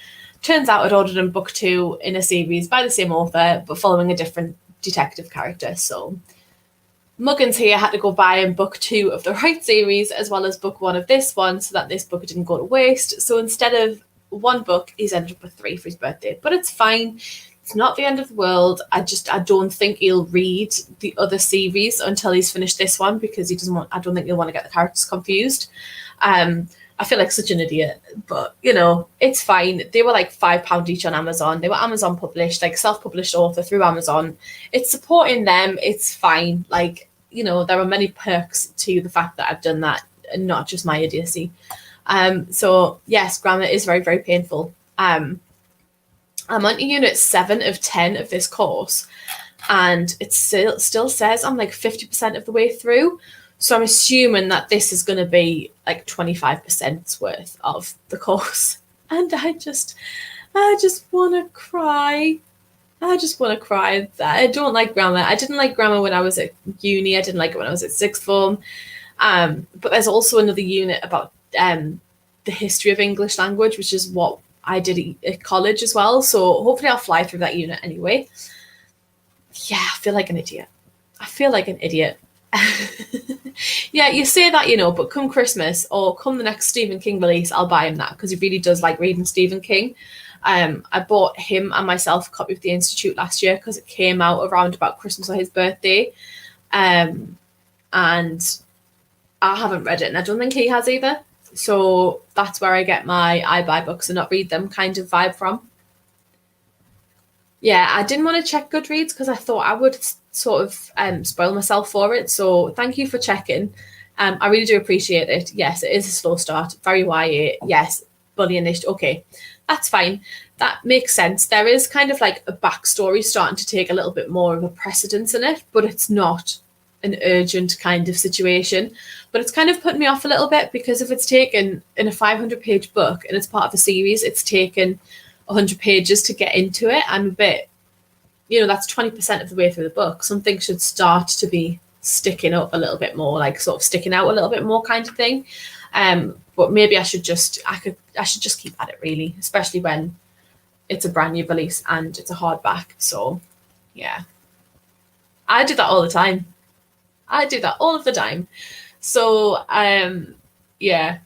Turns out I'd ordered him book 2 in a series by the same author, but following a different detective character. So Muggins here had to go buy him book 2 of the right series as well as book 1 of this one so that this book didn't go to waste. So instead of 1 book, he's ended up with 3 for his birthday. But it's fine. It's not the end of the world. I don't think he'll read the other series until he's finished this one because I don't think he'll want to get the characters confused. I feel like such an idiot, but it's fine. They were like £5 each on Amazon. They were Amazon published, like self-published author through Amazon. It's supporting them. It's fine. Like, there are many perks to the fact that I've done that and not just my idiocy. So yes, grammar is very, very painful. I'm on to unit 7 of 10 of this course, and it still says I'm like 50% of the way through. So I'm assuming that this is going to be like 25% worth of the course. And I just want to cry. I just want to cry. I don't like grammar. I didn't like grammar when I was at uni. I didn't like it when I was at sixth form. But there's also another unit about the history of English language, which is what I did at college as well. So hopefully I'll fly through that unit anyway. Yeah, I feel like an idiot. Yeah, you say that, but come Christmas or come the next Stephen King release, I'll buy him that because he really does like reading Stephen King. I bought him and myself a copy of The Institute last year because it came out around about Christmas or his birthday. And I haven't read it, and I don't think he has either. So that's where I get my I buy books and not read them kind of vibe from. Yeah, I didn't want to check Goodreads because I thought I would sort of spoil myself for it. So thank you for checking. I really do appreciate it. Yes, it is a slow start. Very YA. Yes, bullying-ish. Okay, that's fine. That makes sense. There is kind of like a backstory starting to take a little bit more of a precedence in it, but it's not an urgent kind of situation. But it's kind of putting me off a little bit because if it's taken in a 500-page book and it's part of a series, it's taken 100 pages to get into it. I'm a bit, that's 20% of the way through the book. Something should start to be sticking up a little bit more, like sort of sticking out a little bit more kind of thing. But maybe I should just keep at it, really, especially when it's a brand new release and it's a hardback. So yeah, I do that all the time. I do that all of the time. So yeah.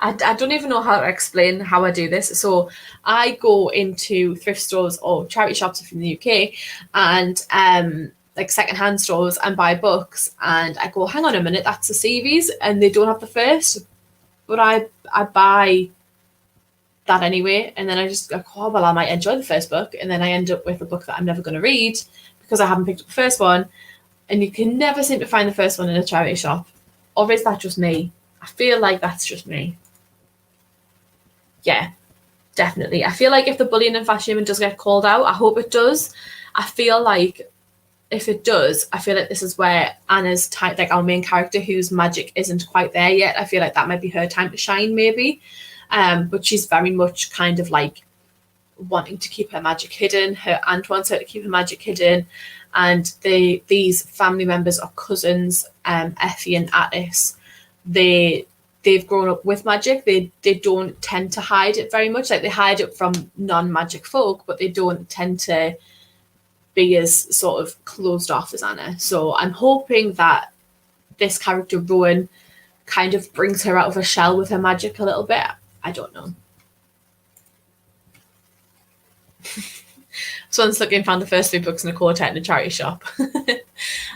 I don't even know how to explain how I do this. So I go into thrift stores or charity shops if in the UK, and like secondhand stores, and buy books. And I go, hang on a minute, that's a series, and they don't have the first, but I buy that anyway. And then I just go, oh well, I might enjoy the first book, and then I end up with a book that I'm never going to read because I haven't picked up the first one. And you can never seem to find the first one in a charity shop. Or is that just me? I feel like that's just me. Yeah, definitely. I feel like if the bullying and fat shaming does get called out, I hope it does. I feel like if it does, I feel like this is where Anna's type, like our main character, whose magic isn't quite there yet. I feel like that might be her time to shine, maybe. But she's very much kind of like wanting to keep her magic hidden. Her aunt wants her to keep her magic hidden, and these family members are cousins, Effie and Attis. They've grown up with magic. They don't tend to hide it very much. Like, they hide it from non-magic folk, but they don't tend to be as sort of closed off as Anna. So I'm hoping that this character Rowan kind of brings her out of her shell with her magic a little bit. I don't know. Someone's looking and found the first 3 books in a quartet in a charity shop.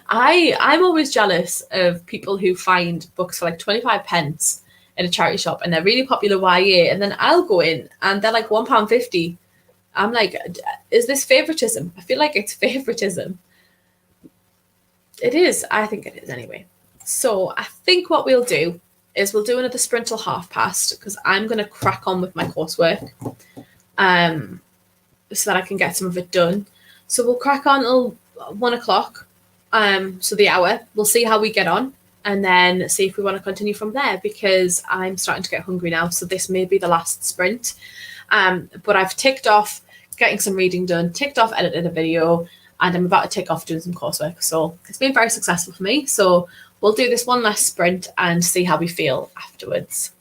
I'm always jealous of people who find books for like 25 pence in a charity shop and they're really popular YA, and then I'll go in and they're like £1.50. I'm like, is this favoritism? I feel like it's favoritism. It is. I think it is anyway. So I think what we'll do is we'll do another sprint till past, because I'm going to crack on with my coursework. So that I can get some of it done. So we'll crack on till 1 o'clock. So the hour. We'll see how we get on, and then see if we want to continue from there, because I'm starting to get hungry now. So this may be the last sprint. But I've ticked off getting some reading done, ticked off editing a video, and I'm about to tick off doing some coursework. So it's been very successful for me. So we'll do this one last sprint and see how we feel afterwards.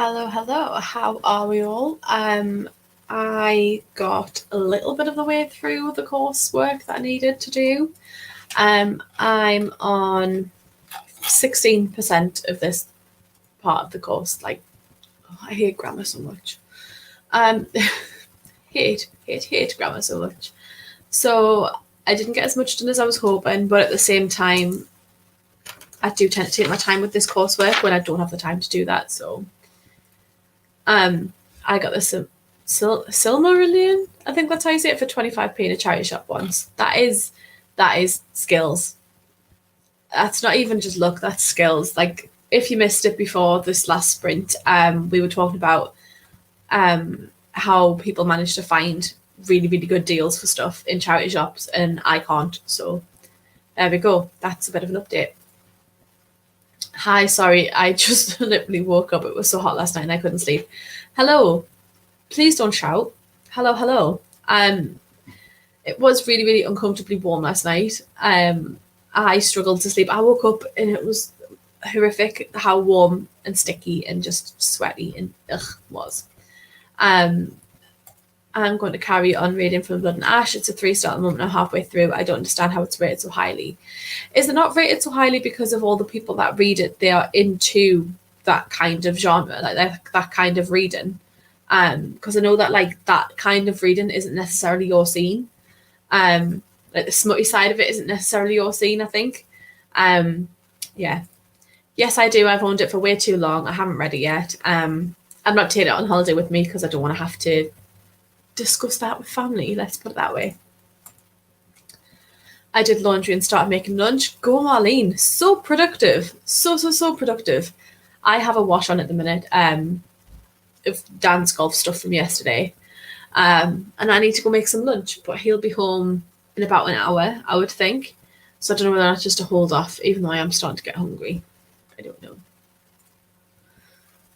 Hello. How are we all? I got a little bit of the way through the coursework that I needed to do. I'm on 16% of this part of the course. Like, I hate grammar so much. Hate grammar so much. So I didn't get as much done as I was hoping, but at the same time, I do tend to take my time with this coursework when I don't have the time to do that. So I got this Silmarillion, I think that's how you say it, for 25p in a charity shop once. That is skills. That's not even just luck, that's skills. Like, if you missed it before this last sprint, we were talking about how people manage to find really, really good deals for stuff in charity shops, and I can't. So there we go. That's a bit of an update. Hi, sorry, I just literally woke up. It was so hot last night and I couldn't sleep. Hello. Please don't shout. Hello. It was really, really uncomfortably warm last night. I struggled to sleep. I woke up and it was horrific how warm and sticky and just sweaty and was. I'm going to carry on reading from Blood and Ash. It's a 3-star at the moment. I'm halfway through. I don't understand how it's rated so highly. Is it not rated so highly because of all the people that read it? They are into that kind of genre, like that kind of reading. Because I know that like that kind of reading isn't necessarily your scene. Like the smutty side of it isn't necessarily your scene, I think. Yeah. Yes, I do. I've owned it for way too long. I haven't read it yet. I'm not taking it on holiday with me because I don't want to have to discuss that with family, let's put it that way. I did laundry and started making lunch. Go Marlene, so productive, so productive. I have a wash on at the minute of Dan's golf stuff from yesterday, and I need to go make some lunch, but he'll be home in about an hour, I would think. So I don't know whether that's just a hold off, even though I am starting to get hungry. I don't know.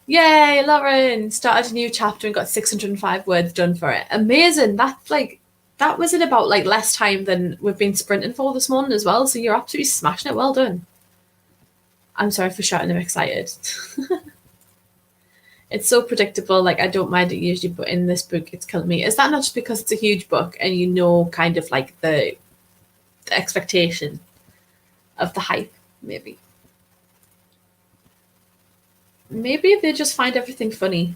Yay, Lauren! Started a new chapter and got 605 words done for it. Amazing. That was in about like less time than we've been sprinting for this morning as well. So you're absolutely smashing it. Well done. I'm sorry for shouting. I'm excited. It's so predictable. Like, I don't mind it usually, but in this book, it's killing me. Is that not just because it's a huge book and you know kind of like the expectation of the hype, maybe? Maybe they just find everything funny.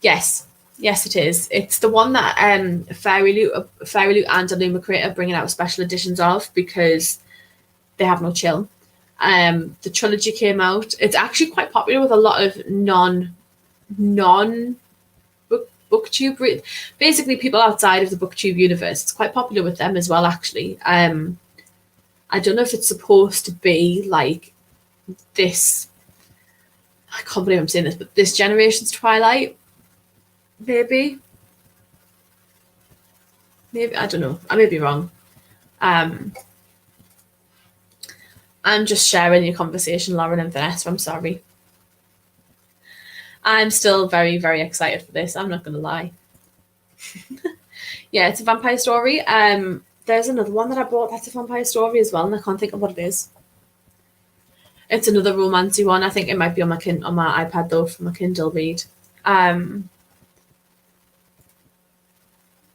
Yes, it is. It's the one that Fairy Loot and Illuma Creator are bringing out special editions of because they have no chill. The trilogy came out. It's actually quite popular with a lot of non booktube, basically people outside of the booktube universe. It's quite popular with them as well, actually. I don't know if it's supposed to be like this. I can't believe I'm saying this, but this generation's Twilight, maybe, I don't know. I may be wrong. I'm just sharing your conversation, Lauren and Vanessa. I'm sorry. I'm still very, very excited for this. I'm not going to lie. Yeah, it's a vampire story. There's another one that I bought that's a vampire story as well, and I can't think of what it is. It's another romancy one. I think it might be on my iPad though, from my Kindle read.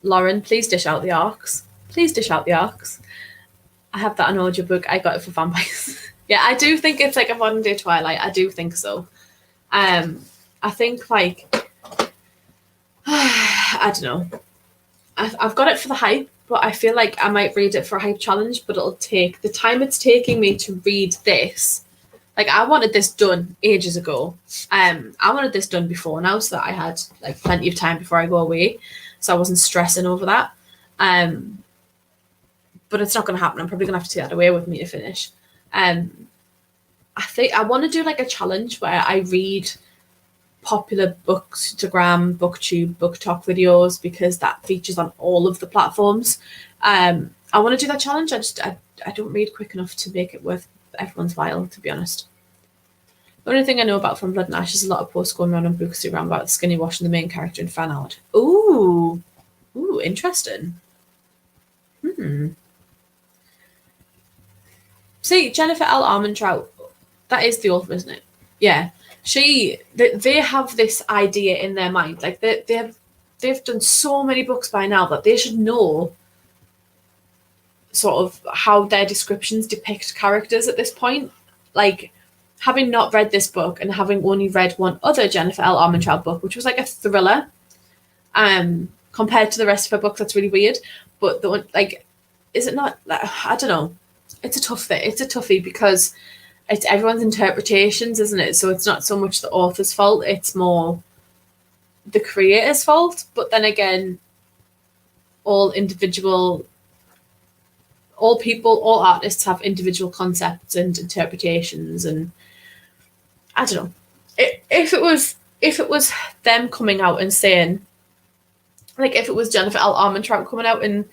Lauren, please dish out the arcs. Please dish out the arcs. I have that on audiobook. I got it for vampires. Yeah, I do think it's like a modern day Twilight. I do think so. I think like I don't know. I've got it for the hype, but I feel like I might read it for a hype challenge, but it'll take the time it's taking me to read this. Like, I wanted this done ages ago. I wanted this done before now so that I had like plenty of time before I go away, so I wasn't stressing over that. But it's not going to happen. I'm probably going to have to take that away with me to finish. I think I want to do like a challenge where I read popular Bookstagram, Booktube, BookTok videos because that features on all of the platforms. I want to do that challenge. I don't read quick enough to make it worth everyone's while, to be honest. The only thing I know about from Blood and Ash is a lot of posts going around on Bookstagram about skinny washing the main character in fan art. Ooh, interesting. See, Jennifer L. Armentrout, that is the author, isn't it? Yeah. They have this idea in their mind, like they've done so many books by now that they should know sort of how their descriptions depict characters at this point. Like, having not read this book and having only read one other Jennifer L. Armentrout book, which was like a thriller, compared to the rest of her books, that's really weird. But the one, like, is it not? Like, I don't know. It's a tough thing. It's a toughie because it's everyone's interpretations, isn't it? So it's not so much the author's fault; it's more the creator's fault. But then again, all individual, all people, all artists have individual concepts and interpretations, and I don't know. If it was them coming out and saying, like, if it was Jennifer L. Armentrout coming out and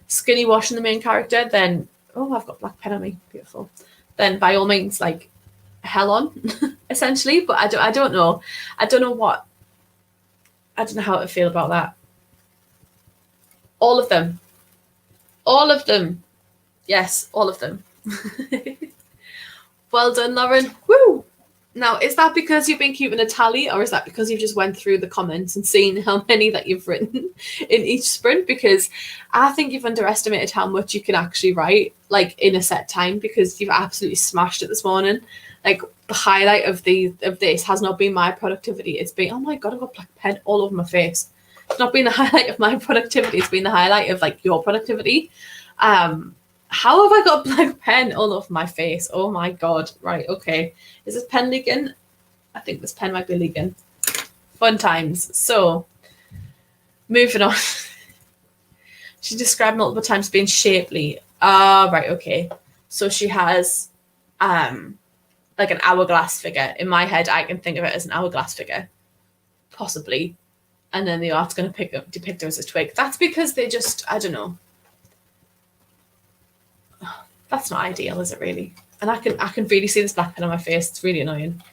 skinny washing the main character, then oh, I've got black pen on me, beautiful. Then by all means, like, hell on, essentially. But I don't know. I don't know what. I don't know how to feel about that. All of them. All of them. Yes, all of them. Well done, Lauren. Woo! Now, is that because you've been keeping a tally, or is that because you've just went through the comments and seen how many that you've written in each sprint? Because I think you've underestimated how much you can actually write, like, in a set time, because you've absolutely smashed it this morning. Like, the highlight of this has not been my productivity. It's been, oh my God, I've got black pen all over my face. It's not been the highlight of my productivity. It's been the highlight of, like, your productivity. How have I got black pen all over my face? Oh my God. Right, okay. Is this pen leaking? I think this pen might be leaking. Fun times. So, moving on. She described multiple times being shapely. Right, okay. So she has like an hourglass figure. In my head, I can think of it as an hourglass figure. Possibly. And then the art's going to depict her as a twig. That's because they just, I don't know. That's not ideal, is it really? And I can really see this black pen on my face. It's really annoying.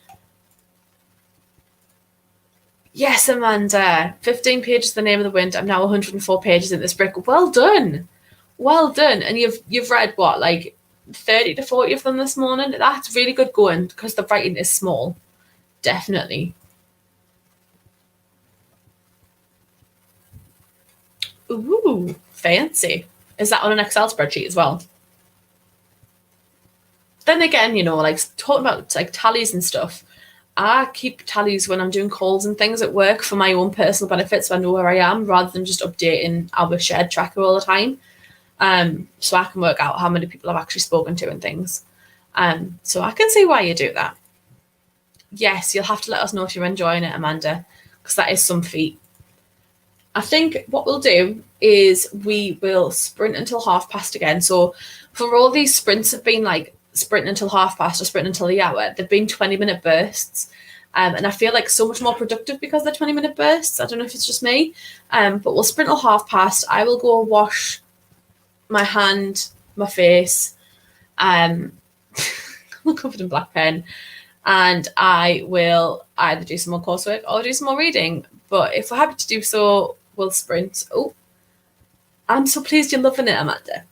Yes, Amanda. 15 pages, The Name of the Wind. I'm now 104 pages in this book. Well done. Well done. And you've read what, like 30 to 40 of them this morning? That's really good going because the writing is small. Definitely. Ooh, fancy. Is that on an Excel spreadsheet as well? Then again, you know, like talking about like tallies and stuff, I keep tallies when I'm doing calls and things at work for my own personal benefit, so I know where I am rather than just updating our shared tracker all the time. So I can work out how many people I've actually spoken to and things. So I can see why you do that. Yes, you'll have to let us know if you're enjoying it, Amanda, because that is some feat. I think what we'll do is we will sprint until past again. So for all these sprints have been like sprint until past or sprint until the hour, they've been 20-minute bursts. And I feel like so much more productive because they're 20-minute bursts. I don't know if it's just me. But we'll sprint till past. I will go wash my hand, my face. I'm covered in black pen. And I will either do some more coursework or do some more reading. But if we're happy to do so, we'll sprint. Oh, I'm so pleased you're loving it, Amanda.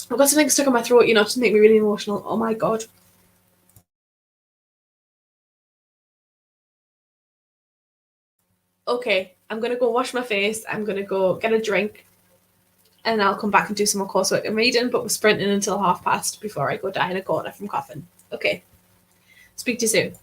I've got something stuck in my throat, you know, to make me really emotional. Oh my God. Okay, I'm going to go wash my face. I'm going to go get a drink. And I'll come back and do some more coursework and reading, but we're sprinting until past before I go die in a corner from coughing. Okay. Speak to you soon.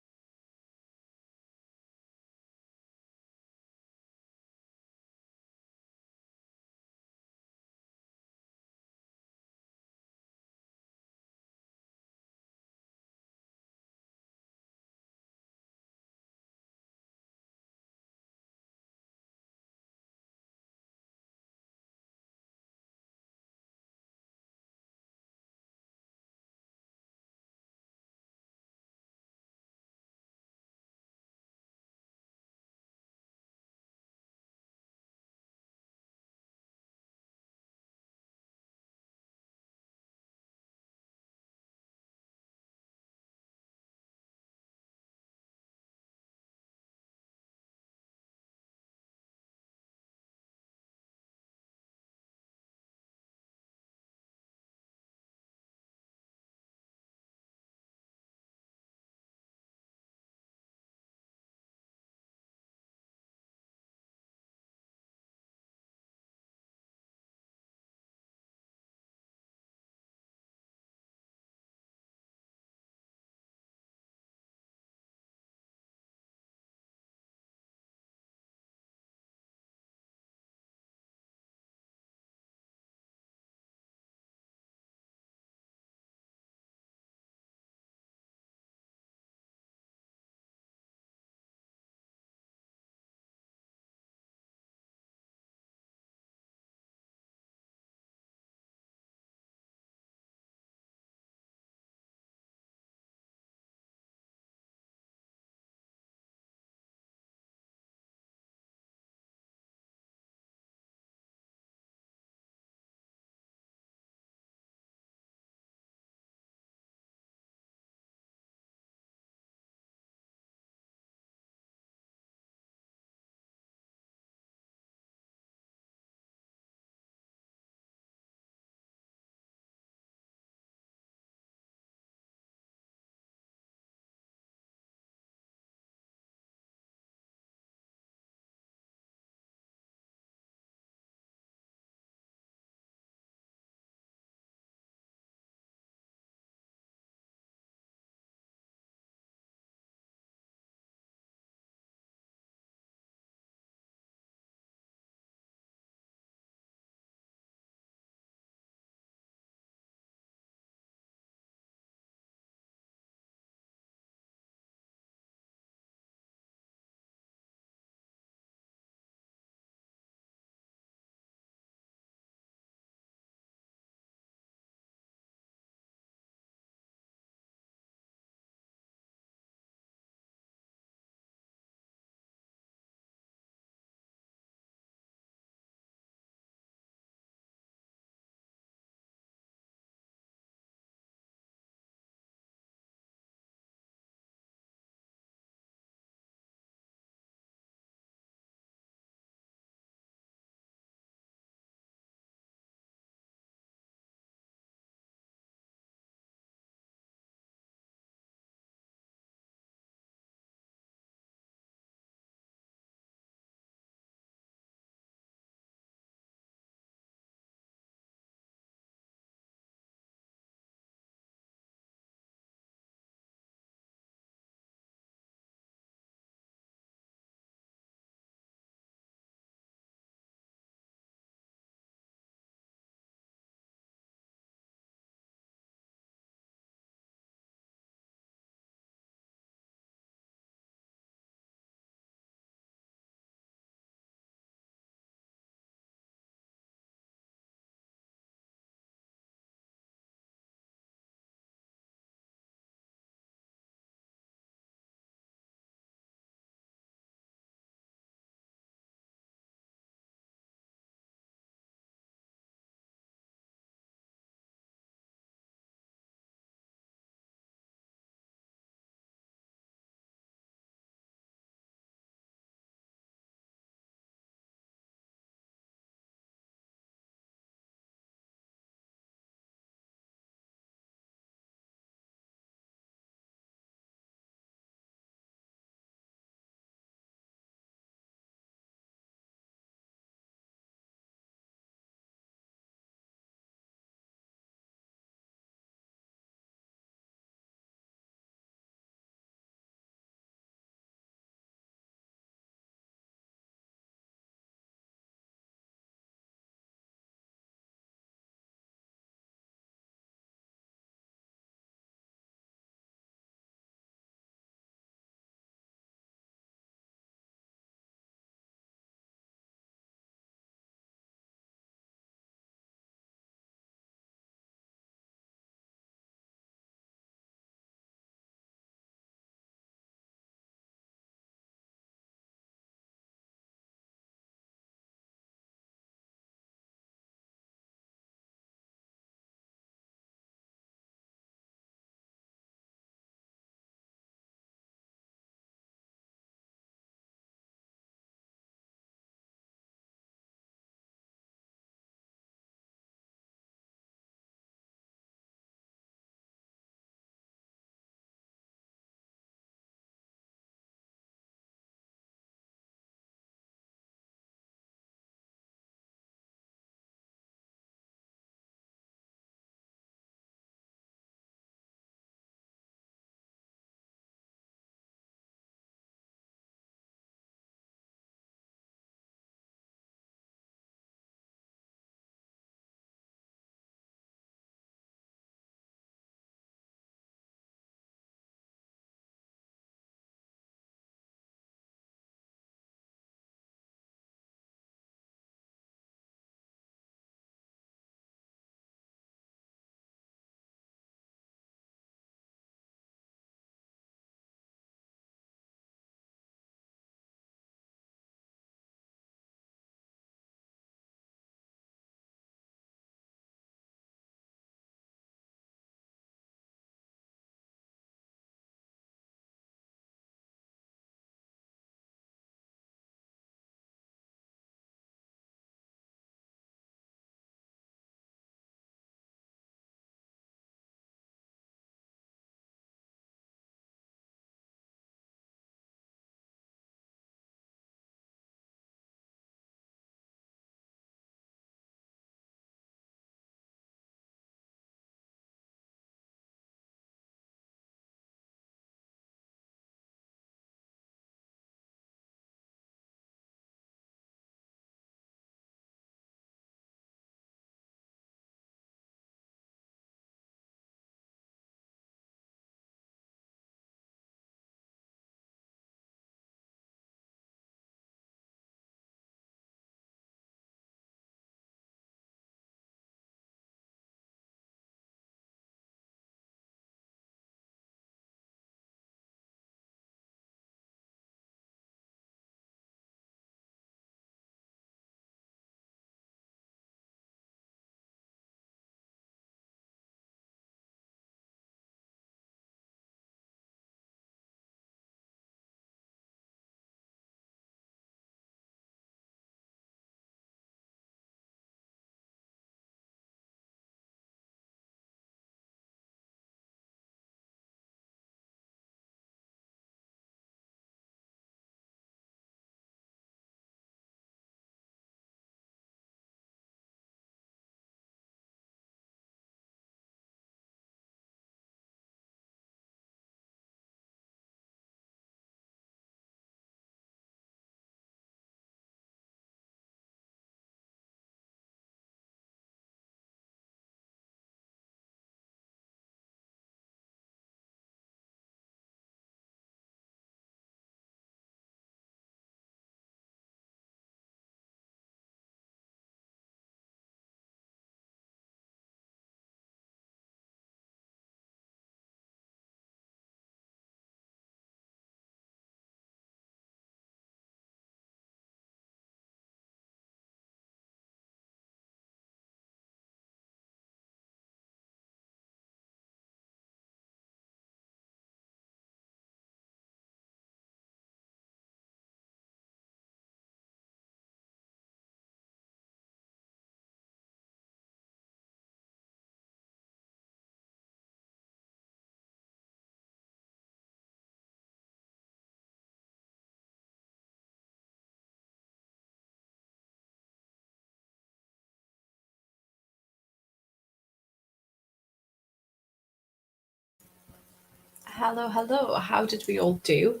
Hello. How did we all do?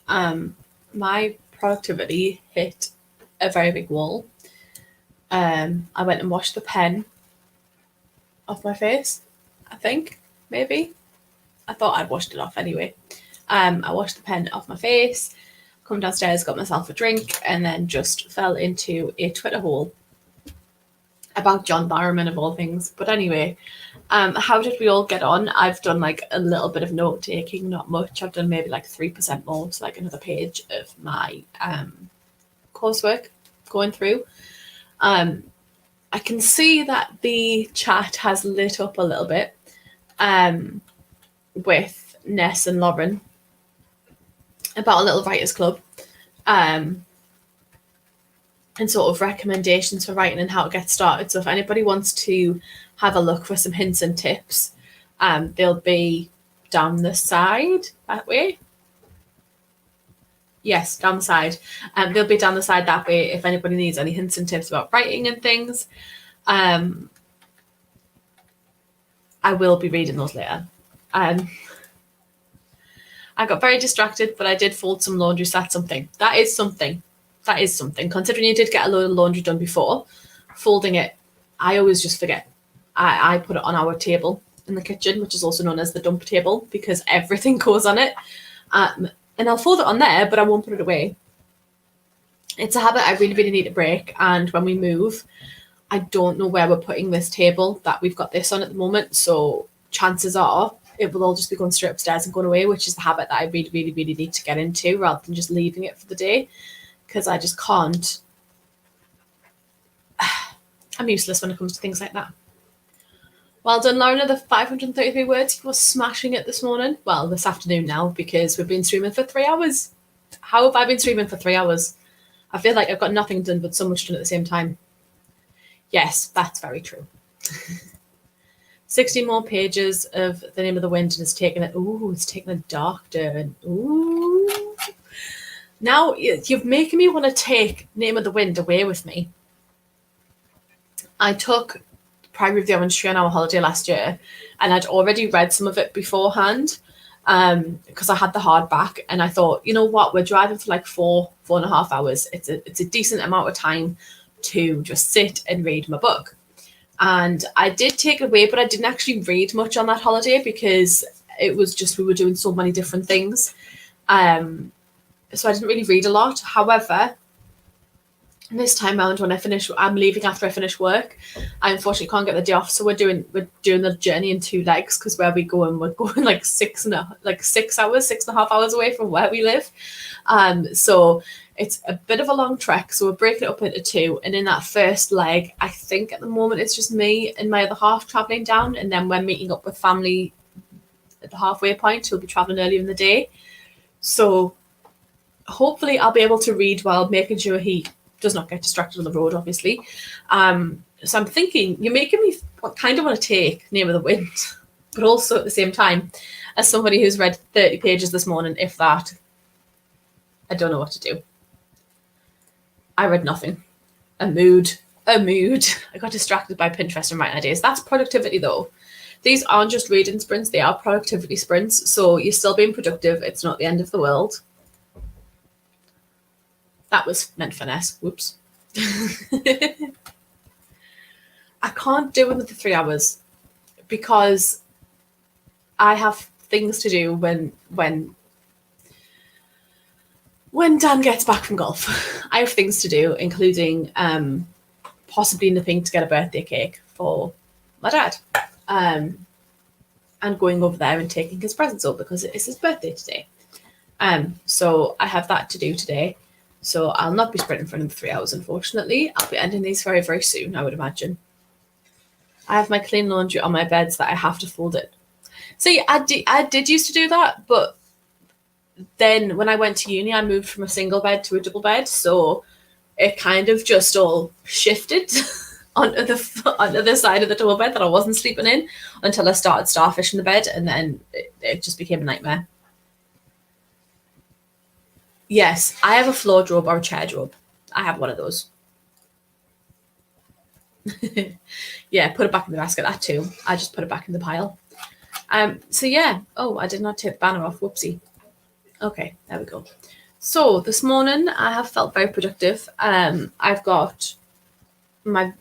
My productivity hit a very big wall. I went and washed the pen off my face, I think, maybe. I thought I'd washed it off anyway. I washed the pen off my face, come downstairs, got myself a drink, and then just fell into a Twitter hole about John Barrowman of all things. But anyway, how did we all get on? I've done like a little bit of note taking, not much. I've done maybe like 3% more, so like another page of my coursework going through. I can see that the chat has lit up a little bit with Ness and Lauren about a little writers club and sort of recommendations for writing and how to get started. So if anybody wants to have a look for some hints and tips, they'll be down the side that way. Yes, down the side. They'll be down the side that way if anybody needs any hints and tips about writing and things. I will be reading those later. I got very distracted, but I did fold some laundry. So that's something. That is something. Considering you did get a load of laundry done before, folding it, I always just forget. I put it on our table in the kitchen, which is also known as the dump table, because everything goes on it. And I'll fold it on there, but I won't put it away. It's a habit I really need to break. And when we move, I don't know where we're putting this table that we've got this on at the moment. So chances are it will all just be going straight upstairs and going away, which is the habit that I really need to get into rather than just leaving it for the day, because I just can't. I'm useless when it comes to things like that. Well done, Lauren. The 533 words. You were smashing it this morning. Well, this afternoon now, because we've been streaming for 3 hours. How have I been streaming for 3 hours? I feel like I've got nothing done but so much done at the same time. Yes, that's very true. 60 more pages of The Name of the Wind, and it's taken a dark turn. Ooh. Now you're making me want to take Name of the Wind away with me. I took Prime Review and Tree on our holiday last year, and I'd already read some of it beforehand because I had the hardback, and I thought, you know what, we're driving for like 4.5 hours. It's a decent amount of time to just sit and read my book. And I did take it away, but I didn't actually read much on that holiday because it was just we were doing so many different things. So I didn't really read a lot. However, this time around, when I'm leaving after I finish work. I unfortunately can't get the day off, so we're doing the journey in 2 legs, because where we go, and we're going like 6.5 hours away from where we live. So it's a bit of a long trek. So we're breaking it up into 2, and in that first leg, I think at the moment it's just me and my other half traveling down, and then we're meeting up with family at the halfway point who'll be traveling earlier in the day. So hopefully I'll be able to read while making sure he does not get distracted on the road, obviously. So I'm thinking, you're making me kind of want to take Name of the Wind, but also at the same time, as somebody who's read 30 pages this morning, if that, I don't know what to do. I read nothing. A mood. I got distracted by Pinterest and writing ideas. That's productivity, though. These aren't just reading sprints, they are productivity sprints. So you're still being productive. It's not the end of the world. That was meant for Ness. Whoops. I can't do another 3 hours because I have things to do when Dan gets back from golf. I have things to do, including possibly nipping to get a birthday cake for my dad, and going over there and taking his presents up because it is his birthday today. So I have that to do today. So I'll not be sprinting for another 3 hours, unfortunately. I'll be ending these very, very soon, I would imagine. I have my clean laundry on my bed so that I have to fold it. See, I did used to do that, but then when I went to uni, I moved from a single bed to a double bed. So it kind of just all shifted onto the side of the double bed that I wasn't sleeping in until I started starfishing the bed, and then it just became a nightmare. Yes, I have a floor drobe or a chair drobe. I have one of those. Yeah, put it back in the basket. That too. I just put it back in the pile. So yeah, oh, I did not take the banner off, whoopsie. Okay, there we go. So this morning I have felt very productive. I've got my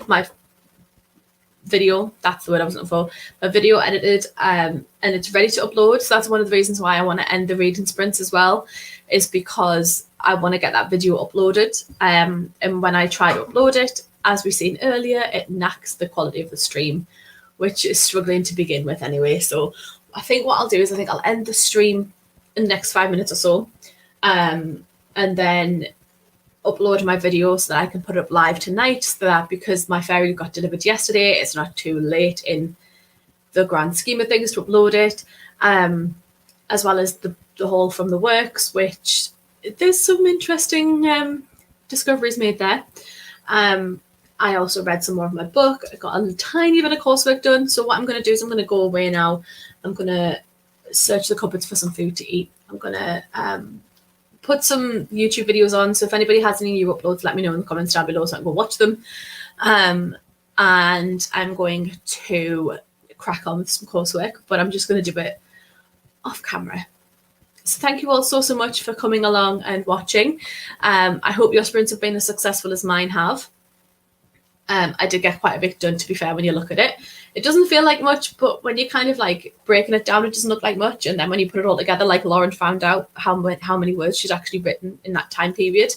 video, that's the word I was looking for, a video edited, and it's ready to upload. So that's one of the reasons why I want to end the reading sprints as well, is because I want to get that video uploaded. And when I try to upload it, as we've seen earlier, it knacks the quality of the stream, which is struggling to begin with anyway. So I think what I'll do is I think I'll end the stream in the next 5 minutes or so, and then upload my video so that I can put it up live tonight, so that because my fairy got delivered yesterday, it's not too late in the grand scheme of things to upload it, as well as the haul from the works, which there's some interesting discoveries made there. I also read some more of my book. I got a tiny bit of coursework done. So what I'm going to do is I'm going to go away now. I'm going to search the cupboards for some food to eat. I'm going to put some YouTube videos on. So if anybody has any new uploads, let me know in the comments down below so I can go watch them. And I'm going to crack on with some coursework, but I'm just going to do it off camera. So thank you all so much for coming along and watching. I hope your sprints have been as successful as mine have. I did get quite a bit done, to be fair, when you look at it. It doesn't feel like much, but when you're kind of like breaking it down, it doesn't look like much. And then when you put it all together, like Lauren found out how many words she's actually written in that time period.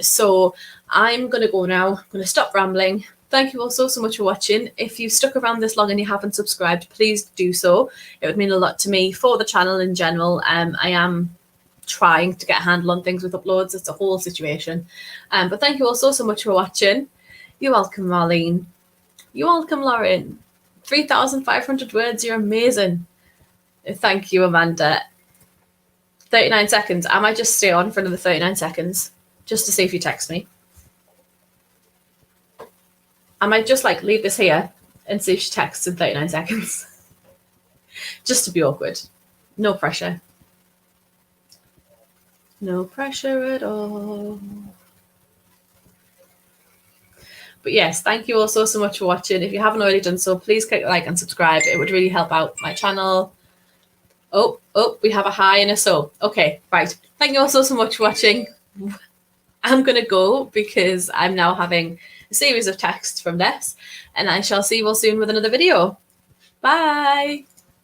So I'm going to go now. I'm going to stop rambling. Thank you all so much for watching. If you've stuck around this long and you haven't subscribed, please do so. It would mean a lot to me, for the channel in general. I am trying to get a handle on things with uploads. It's a whole situation. But thank you all so much for watching. You're welcome, Marlene. You're welcome, Lauren. 3,500 words. You're amazing. Thank you, Amanda. 39 seconds. I might just stay on for another 39 seconds just to see if you text me. I might just like leave this here and see if she texts in 39 seconds. Just to be awkward. No pressure. No pressure at all. But yes, thank you all so much for watching. If you haven't already done so, please click like and subscribe. It would really help out my channel. Oh, we have a hi and a so. Okay, right. Thank you all so much for watching. I'm going to go because I'm now having a series of texts from Ness, and I shall see you all soon with another video. Bye.